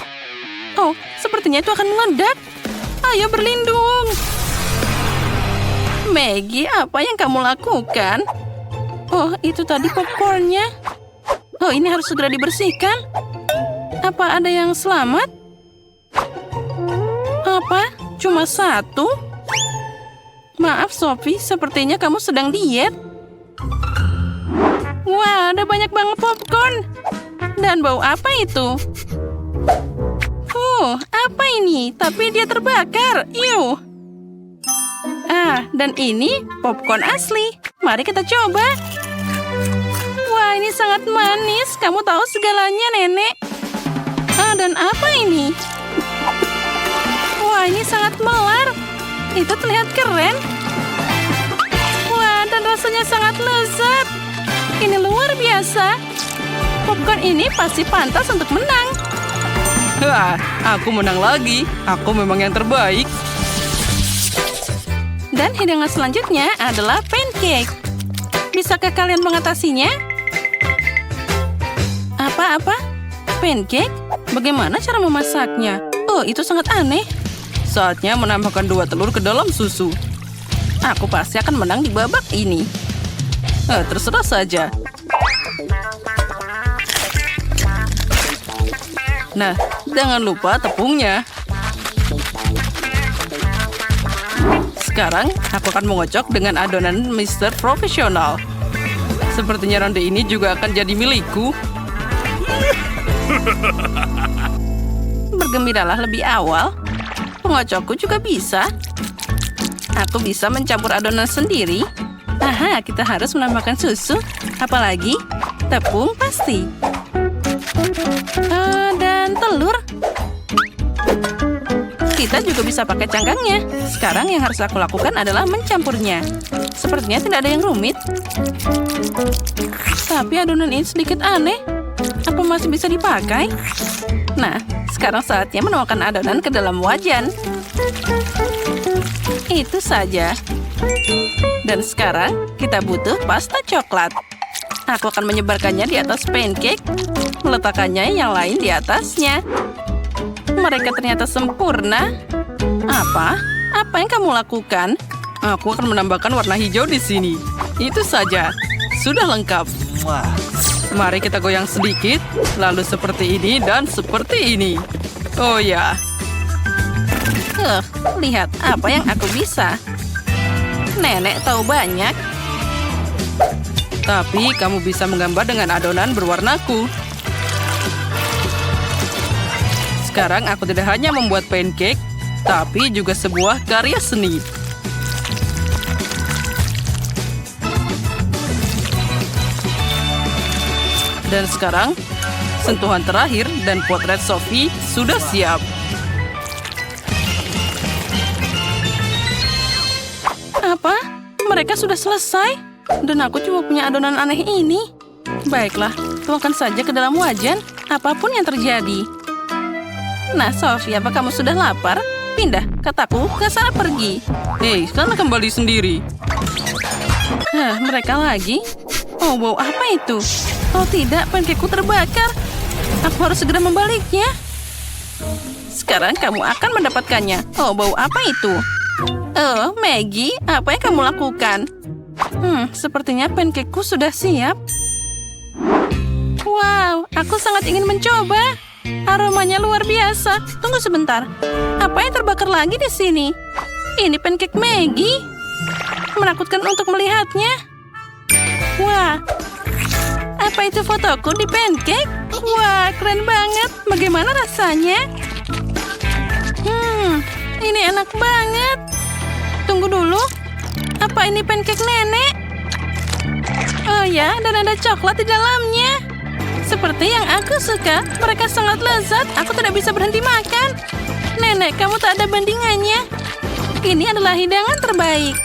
Oh, sepertinya itu akan meledak. Ayo berlindung. Maggie, apa yang kamu lakukan? Oh, itu tadi popcornnya. Oh, ini harus segera dibersihkan. Apa ada yang selamat? Apa? Cuma 1? Maaf, Sophie, sepertinya kamu sedang diet. Wah, ada banyak banget popcorn. Dan bau apa itu? Apa ini? Tapi dia terbakar. Iuh. Dan ini popcorn asli. Mari kita coba. Wah, ini sangat manis. Kamu tahu segalanya, Nenek. Dan apa ini? Wah, ini sangat melar. Itu terlihat keren. Wah, dan rasanya sangat lezat. Ini luar biasa. Popcorn ini pasti pantas untuk menang. Wah, aku menang lagi. Aku memang yang terbaik. Dan hidangan selanjutnya adalah pancake. Bisakah kalian mengatasinya? Apa-apa? Pancake? Bagaimana cara memasaknya? Oh, itu sangat aneh. Saatnya menambahkan 2 telur ke dalam susu. Aku pasti akan menang di babak ini. Terserah saja. Nah, jangan lupa tepungnya. Sekarang, aku akan mengocok dengan adonan Mr. Profesional. Sepertinya ronde ini juga akan jadi milikku. Bergembiralah lebih awal. Pengocokku juga bisa. Aku bisa mencampur adonan sendiri. Aha, kita harus menambahkan susu. Apalagi, tepung pasti. Dan telur. Kita juga bisa pakai cangkangnya. Sekarang yang harus aku lakukan adalah mencampurnya. Sepertinya tidak ada yang rumit. Tapi adonan ini sedikit aneh. Apa masih bisa dipakai? Nah, sekarang saatnya menuangkan adonan ke dalam wajan. Itu saja. Dan sekarang kita butuh pasta coklat. Aku akan menyebarkannya di atas pancake, meletakkannya yang lain di atasnya. Mereka ternyata sempurna. Apa? Apa yang kamu lakukan? Aku akan menambahkan warna hijau di sini. Itu saja. Sudah lengkap. Mari kita goyang sedikit, lalu seperti ini dan seperti ini. Oh ya. Lihat apa yang aku bisa. Nenek tahu banyak. Tapi kamu bisa menggambar dengan adonan berwarnaku. Sekarang aku tidak hanya membuat pancake, tapi juga sebuah karya seni. Dan sekarang, sentuhan terakhir dan potret Sophie sudah siap. Apa? Mereka sudah selesai? Dan aku cuma punya adonan aneh ini. Baiklah, tuangkan saja ke dalam wajan, apapun yang terjadi. Nah, Sophie, apa kamu sudah lapar? Pindah, kataku, ke sana pergi. Hei, sana kembali sendiri. Mereka lagi? Oh, bau apa itu? Oh tidak, pancakeku terbakar. Aku harus segera membaliknya. Sekarang kamu akan mendapatkannya. Oh, bau apa itu? Oh, Maggie, apa yang kamu lakukan? Sepertinya pancakeku sudah siap. Wow, aku sangat ingin mencoba. Aromanya luar biasa. Tunggu sebentar. Apa yang terbakar lagi di sini? Ini pancake Maggie. Menakutkan untuk melihatnya. Wah, apa itu fotoku di pancake? Wah, keren banget. Bagaimana rasanya? Ini enak banget. Tunggu dulu. Apa ini pancake nenek? Oh ya, dan ada coklat di dalamnya. Seperti yang aku suka. Mereka sangat lezat. Aku tidak bisa berhenti makan. Nenek, kamu tak ada bandingannya. Ini adalah hidangan terbaik.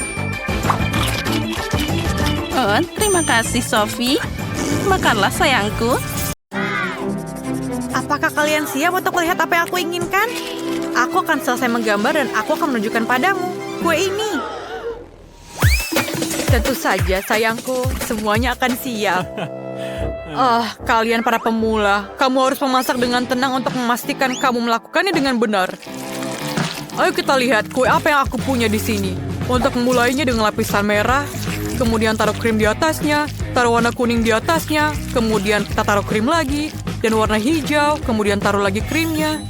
Oh, terima kasih, Sophie. Makanlah, sayangku. Apakah kalian siap untuk melihat apa yang aku inginkan? Aku akan selesai menggambar dan aku akan menunjukkan padamu kue ini. Tentu saja, sayangku. Semuanya akan siap. Kalian para pemula, kamu harus memasak dengan tenang untuk memastikan kamu melakukannya dengan benar. Ayo kita lihat kue apa yang aku punya di sini. Untuk memulainya dengan lapisan merah, kemudian taruh krim di atasnya, taruh warna kuning di atasnya, kemudian kita taruh krim lagi, dan warna hijau, kemudian taruh lagi krimnya.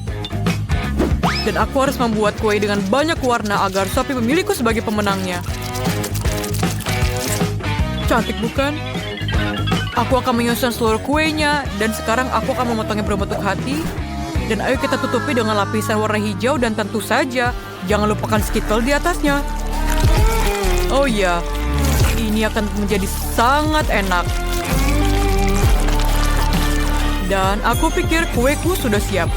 Dan aku harus membuat kue dengan banyak warna agar Sophie memilihku sebagai pemenangnya. Cantik bukan? Aku akan menyusun seluruh kuenya, dan sekarang aku akan memotongnya berbentuk hati. Dan ayo kita tutupi dengan lapisan warna hijau, dan tentu saja, jangan lupakan skittle di atasnya. Oh ya, ini akan menjadi sangat enak. Dan aku pikir kueku sudah siap.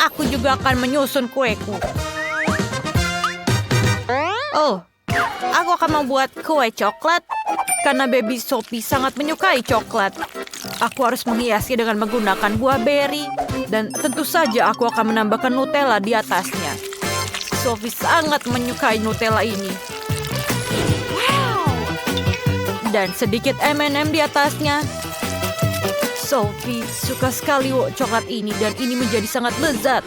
Aku juga akan menyusun kueku. Oh, aku akan membuat kue coklat. Karena baby Sophie sangat menyukai coklat. Aku harus menghiasnya dengan menggunakan buah beri. Dan tentu saja aku akan menambahkan Nutella di atasnya. Sophie sangat menyukai Nutella ini. Dan sedikit M&M di atasnya. Sophie suka sekali coklat ini dan ini menjadi sangat lezat.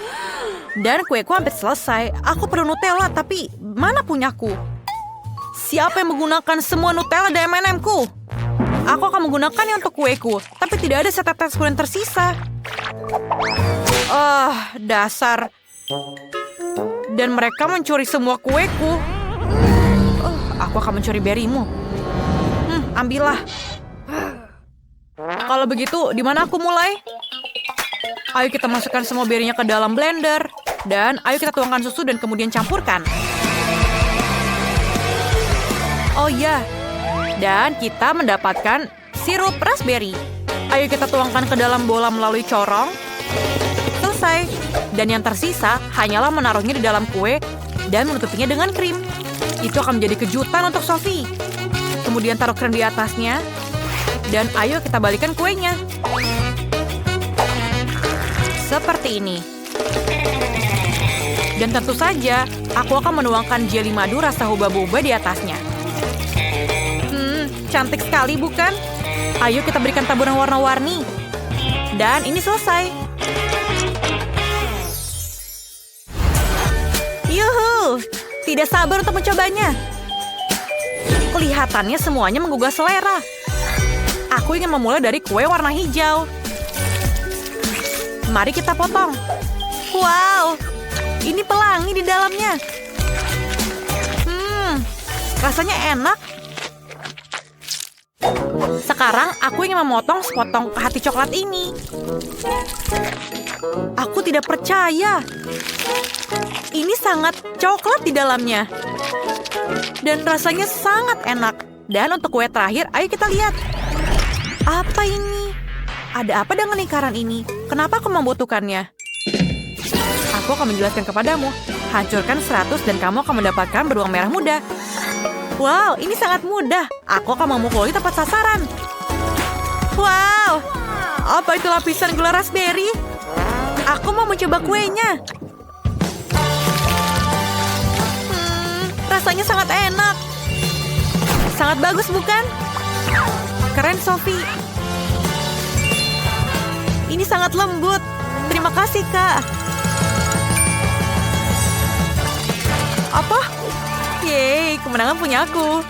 Dan kueku hampir selesai. Aku perlu Nutella, tapi mana punyaku? Siapa yang menggunakan semua Nutella dan M&M-ku? Aku akan menggunakannya untuk kueku, tapi tidak ada setetes kuning tersisa. Dasar. Dan mereka mencuri semua kueku. Aku akan mencuri berimu. Ambillah. Kalau begitu, di mana aku mulai? Ayo kita masukkan semua berinya ke dalam blender. Dan ayo kita tuangkan susu dan kemudian campurkan. Oh ya. Dan kita mendapatkan sirup raspberry. Ayo kita tuangkan ke dalam bola melalui corong. Selesai. Dan yang tersisa hanyalah menaruhnya di dalam kue dan menutupinya dengan krim. Itu akan menjadi kejutan untuk Sophie. Kemudian taruh krim di atasnya. Dan ayo kita balikan kuenya. Seperti ini. Dan tentu saja, aku akan menuangkan jeli madu rasa huba-buba di atasnya. Cantik sekali, bukan? Ayo kita berikan taburan warna-warni. Dan ini selesai. Yuhu! Tidak sabar untuk mencobanya. Kelihatannya semuanya menggugah selera. Aku ingin memulai dari kue warna hijau. Mari kita potong. Wow! Ini pelangi di dalamnya. Rasanya enak. Sekarang aku ingin memotong sepotong hati coklat ini. Aku tidak percaya. Ini sangat coklat di dalamnya. Dan rasanya sangat enak. Dan untuk kue terakhir, ayo kita lihat. Apa ini? Ada apa dengan lingkaran ini? Kenapa aku membutuhkannya? Aku akan menjelaskan kepadamu. Hancurkan 100 dan kamu akan mendapatkan beruang merah muda. Wow, ini sangat mudah. Aku akan memukuli tepat sasaran. Wow, apa itu lapisan gula raspberry? Aku mau mencoba kuenya. Rasanya sangat enak. Sangat bagus, bukan? Keren, Sophie. Ini sangat lembut. Terima kasih, Kak. Apa? Yeay, kemenangan punya aku.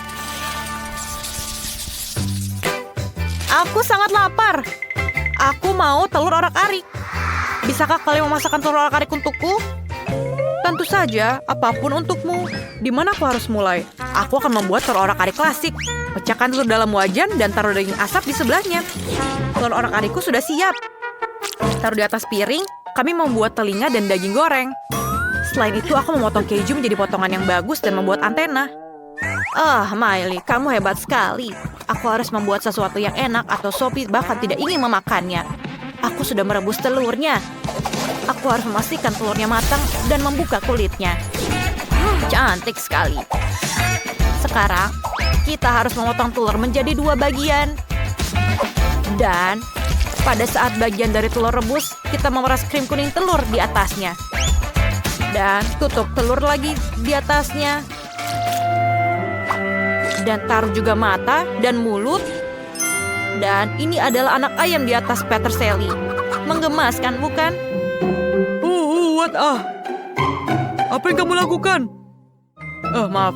Aku sangat lapar. Aku mau telur orak-arik. Bisakah kalian memasakkan telur orak-arik untukku? Tentu saja, apapun untukmu. Di mana aku harus mulai? Aku akan membuat telur orak-arik klasik. Pecahkan telur dalam wajan dan taruh daging asap di sebelahnya. Telur orak-arikku sudah siap. Taruh di atas piring, kami membuat telinga dan daging goreng. Selain itu, aku memotong keju menjadi potongan yang bagus dan membuat antena. Miley, kamu hebat sekali. Aku harus membuat sesuatu yang enak atau Sophie bahkan tidak ingin memakannya. Aku sudah merebus telurnya. Aku harus memastikan telurnya matang dan membuka kulitnya. Cantik sekali. Sekarang, kita harus memotong telur menjadi 2 bagian. Dan pada saat bagian dari telur rebus, kita memeras krim kuning telur di atasnya. Dan tutup telur lagi di atasnya. Dan taruh juga mata dan mulut. Dan ini adalah anak ayam di atas peterseli. Menggemaskan, bukan? Apa yang kamu lakukan? Maaf.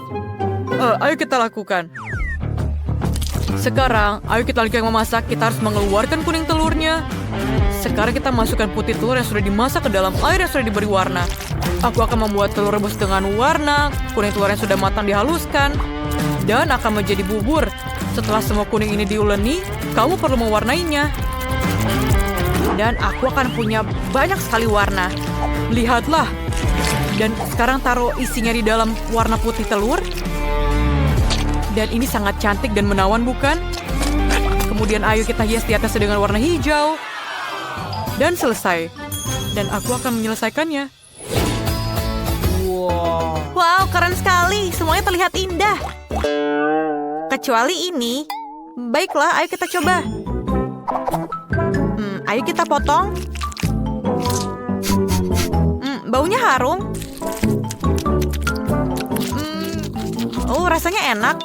Ayo kita lakukan. Sekarang, ayo kita lanjutkan memasak. Kita harus mengeluarkan kuning telurnya. Sekarang kita masukkan putih telur yang sudah dimasak ke dalam air yang sudah diberi warna. Aku akan membuat telur rebus dengan warna. Kuning telur yang sudah matang dihaluskan. Dan akan menjadi bubur. Setelah semua kuning ini diuleni, kamu perlu mewarnainya. Dan aku akan punya banyak sekali warna. Lihatlah. Dan sekarang taruh isinya di dalam warna putih telur. Dan ini sangat cantik dan menawan, bukan? Kemudian ayo kita hias di atasnya dengan warna hijau. Dan selesai. Dan aku akan menyelesaikannya. Wow, keren sekali. Semuanya terlihat indah. Kecuali ini. Baiklah, ayo kita coba. Ayo kita potong. Baunya harum. Oh, rasanya enak.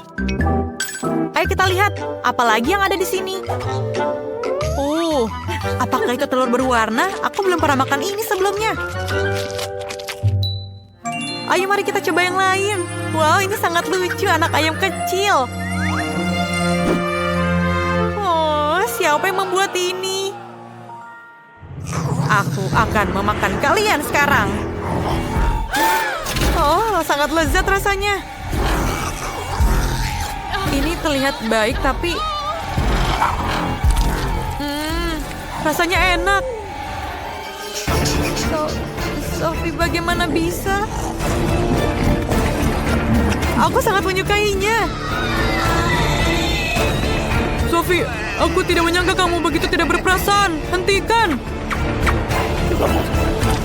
Ayo kita lihat, apa lagi yang ada di sini. Oh, apakah itu telur berwarna? Aku belum pernah makan ini sebelumnya. Ayo mari kita coba yang lain. Wow, ini sangat lucu, anak ayam kecil. Oh, siapa yang membuat ini? Aku akan memakan kalian sekarang. Oh, sangat lezat rasanya. Ini terlihat baik, tapi rasanya enak. Sophie, bagaimana bisa? Aku sangat menyukainya. Sophie, aku tidak menyangka kamu begitu tidak berperasaan. Hentikan.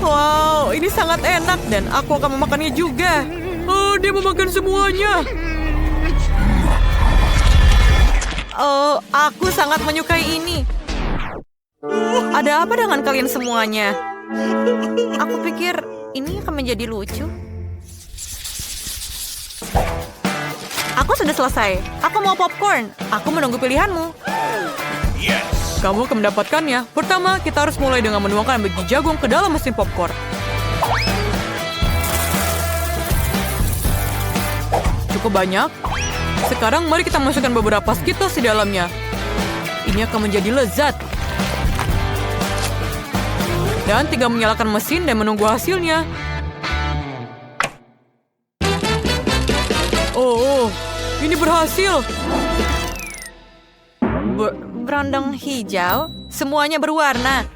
Wow, ini sangat enak dan aku akan memakannya juga. Oh, dia memakan semuanya. Oh, aku sangat menyukai ini. Ada apa dengan kalian semuanya? Aku pikir ini akan menjadi lucu. Aku sudah selesai. Aku mau popcorn. Aku menunggu pilihanmu. Kamu akan mendapatkannya. Pertama, kita harus mulai dengan menuangkan biji jagung ke dalam mesin popcorn. Cukup banyak. Sekarang mari kita masukkan beberapa Skittles di dalamnya. Ini akan menjadi lezat. Dan tinggal menyalakan mesin dan menunggu hasilnya. Oh, ini berhasil. Berandang hijau, semuanya berwarna.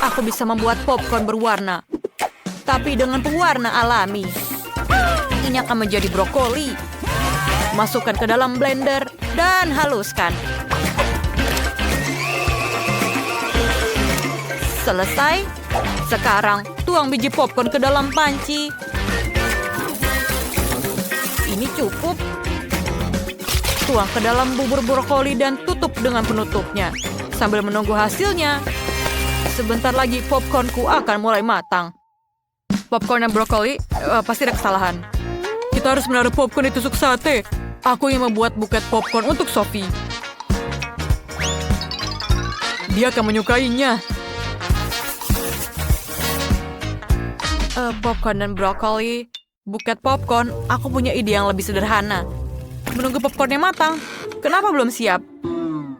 Aku bisa membuat popcorn berwarna, tapi dengan pewarna alami. Ini akan menjadi brokoli. Masukkan ke dalam blender dan haluskan. Selesai. Sekarang tuang biji popcorn ke dalam panci. Ini cukup. Tuang ke dalam bubur brokoli dan tutup dengan penutupnya. Sambil menunggu hasilnya. Sebentar lagi popcornku akan mulai matang. Popcorn dan brokoli pasti ada kesalahan. Kita harus menaruh popcorn di tusuk sate. Aku yang membuat buket popcorn untuk Sophie. Dia akan menyukainya. Popcorn dan brokoli. Buket popcorn, aku punya ide yang lebih sederhana. Menunggu popcornnya matang. Kenapa belum siap?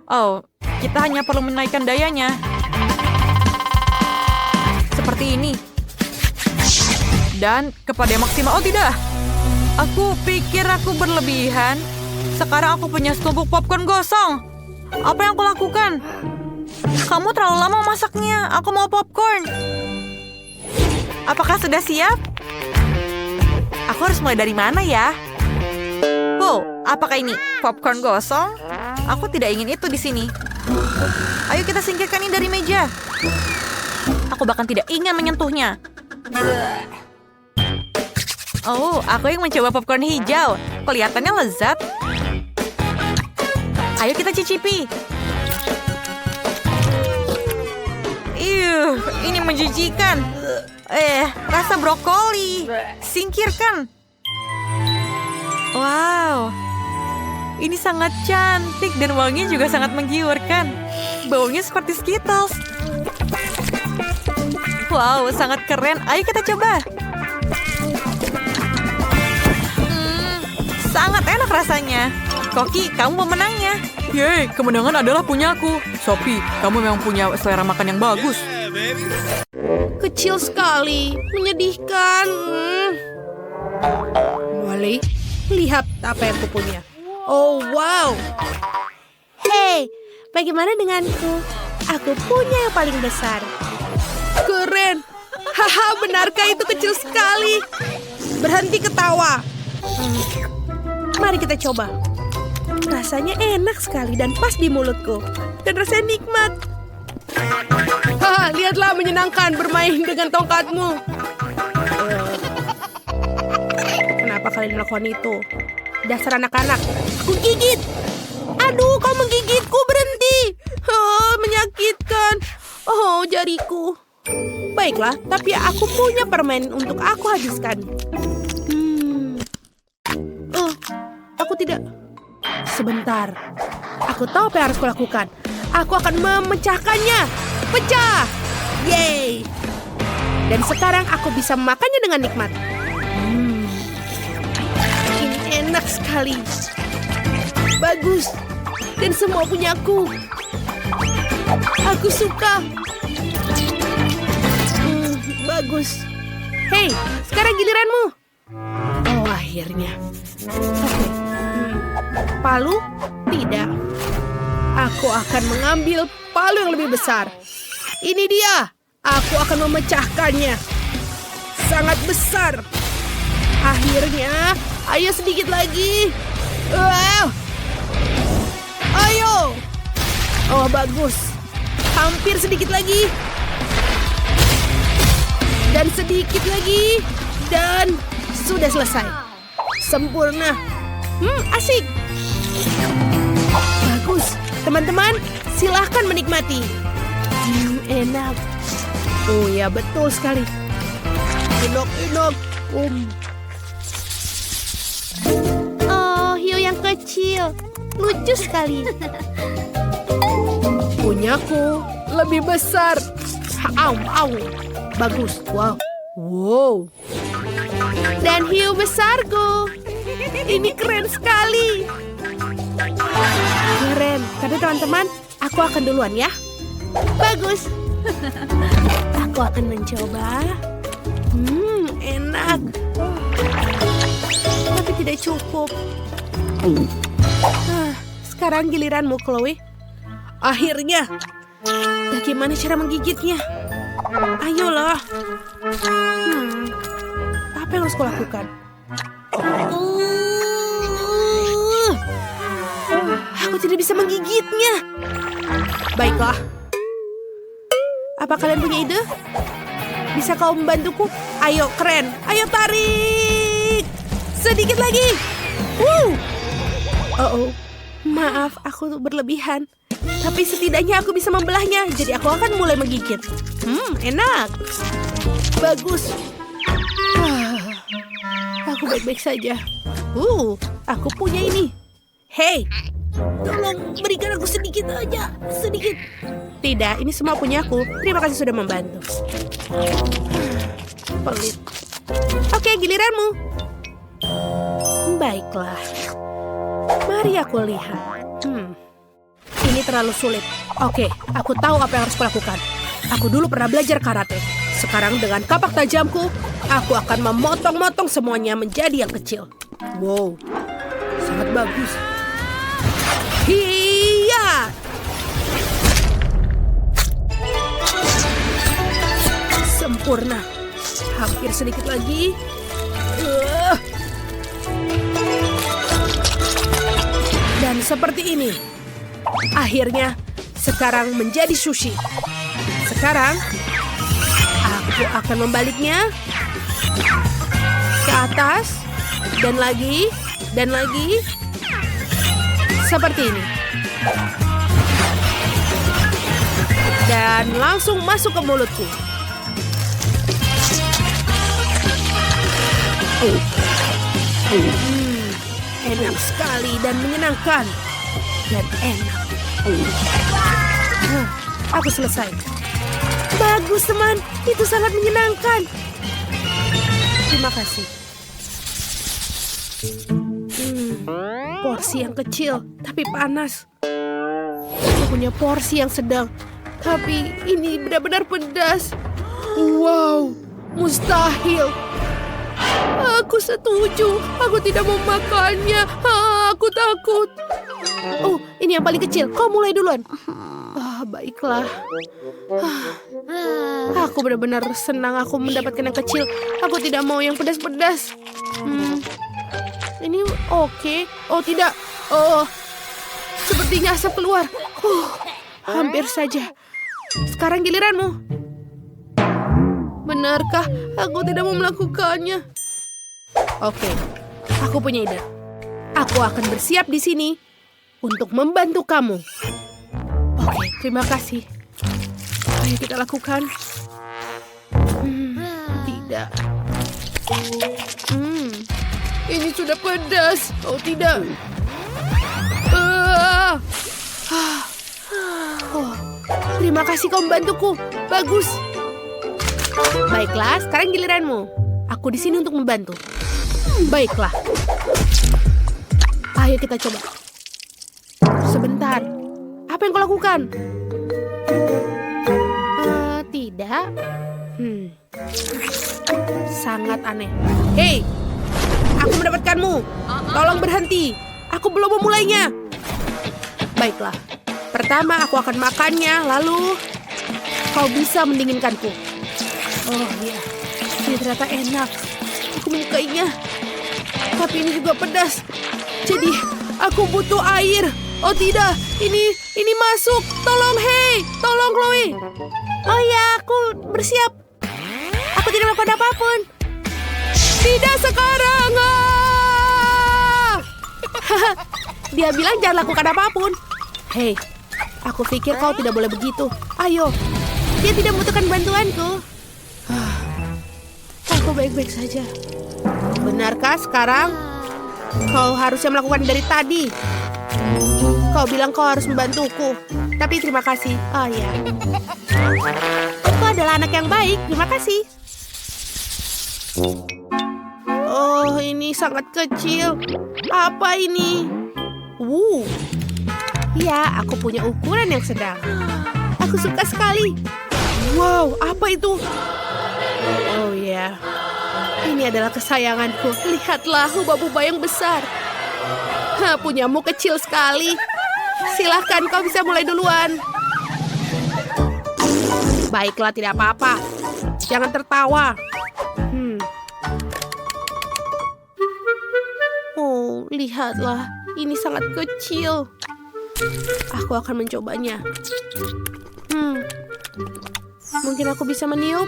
Oh, kita hanya perlu menaikkan dayanya. Seperti ini. Dan kepada yang maksimal. Oh tidak. Aku pikir aku berlebihan. Sekarang aku punya setumpuk popcorn gosong. Apa yang aku lakukan? Kamu terlalu lama masaknya. Aku mau popcorn. Apakah sudah siap? Aku harus mulai dari mana ya? Oh, apakah ini popcorn gosong? Aku tidak ingin itu di sini. Ayo kita singkirkan ini dari meja. Aku bahkan tidak ingin menyentuhnya. Oh, aku yang mencoba popcorn hijau. Kelihatannya lezat. Ayo kita cicipi. Ini menjijikan. Rasa brokoli. Singkirkan. Wow. Ini sangat cantik dan wanginya juga sangat menggiurkan. Baunya seperti Skittles. Wow, sangat keren. Ayo kita coba. Sangat enak rasanya. Koki, kamu pemenangnya. Yeay, kemenangan adalah punyaku. Sophie, kamu memang punya selera makan yang bagus. Kecil sekali, menyedihkan. Wally, lihat apa yang kupunya. Oh, wow. Hei, bagaimana denganku? Aku punya yang paling besar. Keren. Haha, benarkah itu kecil sekali? Berhenti ketawa. Mari kita coba. Rasanya enak sekali dan pas di mulutku. Dan rasanya nikmat. Haha, lihatlah menyenangkan bermain dengan tongkatmu. Kenapa kalian melakukan itu? Dasar anak-anak. Aku gigit. Aduh, kau menggigitku, berhenti. Oh, menyakitkan. Oh, jariku. Baiklah, tapi aku punya permen untuk aku habiskan. Oh, aku tidak. Sebentar. Aku tahu apa yang harus kulakukan. Aku akan memecahkannya. Pecah! Yeay! Dan sekarang aku bisa memakannya dengan nikmat. Ini enak sekali. Bagus. Dan semua punyaku. Aku suka. Bagus. Hei, sekarang giliranmu. Oh, akhirnya. Oke. Palu? Tidak. Aku akan mengambil palu yang lebih besar. Ini dia. Aku akan memecahkannya. Sangat besar. Akhirnya, ayo sedikit lagi. Ayo. Oh, bagus. Hampir sedikit lagi. Dan sedikit lagi. Dan sudah selesai. Sempurna. Asik. Bagus. Teman-teman, silahkan menikmati. Enak. Oh ya, betul sekali. Enak. Oh, hiu yang kecil. Lucu sekali. Punyaku lebih besar. Au. Bagus. Wow. Dan hiu besarku. Ini keren sekali. Keren. Tapi teman-teman, aku akan duluan ya. Bagus. Aku akan mencoba. Enak. Tapi tidak cukup. Sekarang giliranmu, Chloe. Akhirnya. Bagaimana cara menggigitnya? Ayolah. Apa yang harus kulakukan? Aku tidak bisa menggigitnya. Baiklah. Apa kalian punya ide? Bisa kau membantuku? Ayo, keren. Ayo tarik. Sedikit lagi. Oh. Maaf, aku berlebihan. Tapi setidaknya aku bisa membelahnya. Jadi aku akan mulai menggigit. Enak. Bagus. Aku baik-baik saja. Aku punya ini. Hei, tolong berikan aku sedikit aja. Sedikit. Tidak, ini semua punya aku. Terima kasih sudah membantu. Pelit. Oke, giliranmu. Baiklah. Mari aku lihat. Ini terlalu sulit. Oke, aku tahu apa yang harus kulakukan. Aku dulu pernah belajar karate. Sekarang dengan kapak tajamku, aku akan memotong-motong semuanya menjadi yang kecil. Wow, sangat bagus. Hiya! Sempurna. Hampir sedikit lagi. Dan seperti ini. Akhirnya, sekarang menjadi sushi. Sekarang, aku akan membaliknya ke atas. Dan lagi. Seperti ini. Dan langsung masuk ke mulutku. Enak sekali dan menyenangkan. Dan enak. Aku selesai. Bagus, teman. Itu sangat menyenangkan. Terima kasih. Porsi yang kecil, tapi panas. Aku punya porsi yang sedang, tapi ini benar-benar pedas. Wow, mustahil. Aku setuju. Aku tidak mau makannya. Aku takut. Oh, ini yang paling kecil. Kau mulai duluan. Baiklah. Aku benar-benar senang aku mendapatkan yang kecil. Aku tidak mau yang pedas-pedas. Ini oke. Oh, tidak. Oh, sepertinya asap keluar. Hampir saja. Sekarang giliranmu. Benarkah aku tidak mau melakukannya? Oke, aku punya ide. Aku akan bersiap di sini untuk membantu kamu. Oke, terima kasih. Ayo kita lakukan. Tidak. Ini sudah pedas. Oh tidak. Oh, terima kasih kau membantuku. Bagus. Baiklah, sekarang giliranmu. Aku di sini untuk membantu. Baiklah. Ayo kita coba. Sebentar. Apa yang kau lakukan? Tidak. Sangat aneh. Hei, aku mendapatkanmu. Tolong berhenti. Aku belum memulainya. Baiklah. Pertama aku akan makannya, lalu kau bisa mendinginkanku. Oh iya, ini ternyata enak. Aku menyukainya. Tapi ini juga pedas. Jadi aku butuh air. Oh tidak, ini masuk. Tolong, hei, tolong Chloe. Oh ya, aku bersiap. Aku tidak melakukan apapun. Tidak sekarang. Dia bilang jangan lakukan apapun. Hei, aku pikir kau tidak boleh begitu. Ayo, dia tidak membutuhkan bantuanku. Aku baik-baik saja. Benarkah sekarang? Kau harusnya melakukan dari tadi. Kau bilang kau harus membantuku. Tapi terima kasih. Oh ya. Kau adalah anak yang baik. Terima kasih. Oh, ini sangat kecil. Apa ini? Ya, aku punya ukuran yang sedang. Aku suka sekali. Wow, apa itu? Oh ya. Ini adalah kesayanganku. Lihatlah hubah-hubah yang besar. Punyamu kecil sekali. Silahkan, kau bisa mulai duluan. Baiklah, tidak apa-apa. Jangan tertawa. Oh, lihatlah. Ini sangat kecil. Aku akan mencobanya. Mungkin aku bisa meniup.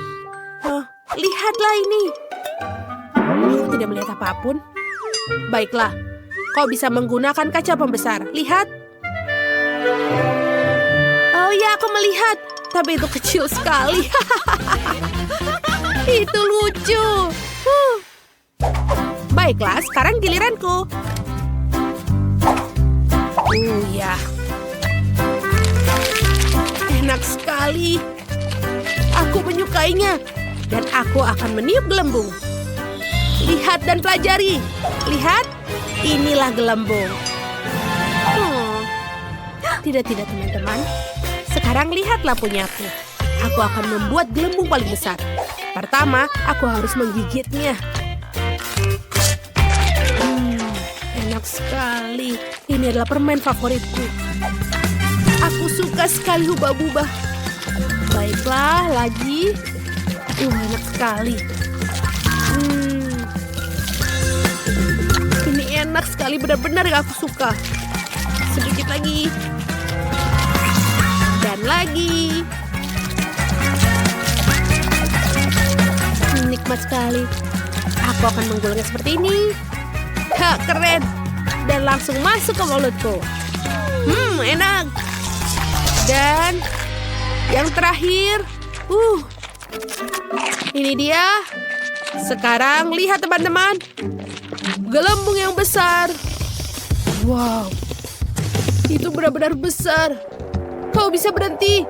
Lihatlah ini. Aku tidak melihat apapun. Baiklah. Kau bisa menggunakan kaca pembesar. Lihat. Oh ya, aku melihat. Tapi itu kecil sekali. Itu lucu. Baiklah, sekarang giliranku. Ya. Enak sekali. Aku menyukainya. Dan aku akan meniup gelembung. Lihat dan pelajari. Lihat. Inilah gelembung. Tidak, teman-teman. Sekarang lihatlah punyaku. Aku akan membuat gelembung paling besar. Pertama, aku harus menggigitnya. Enak sekali. Ini adalah permen favoritku. Aku suka sekali hubah-bubah. Baiklah, lagi. Enak sekali. Ini enak sekali, benar-benar yang aku suka. Sedikit lagi. Dan lagi. Nikmat sekali. Aku akan menggulungnya seperti ini. Keren. Dan langsung masuk ke mulutku. Enak. Dan yang terakhir. Ini dia. Sekarang lihat teman-teman. Gelembung yang besar. Wow. Itu benar-benar besar. Kau bisa berhenti.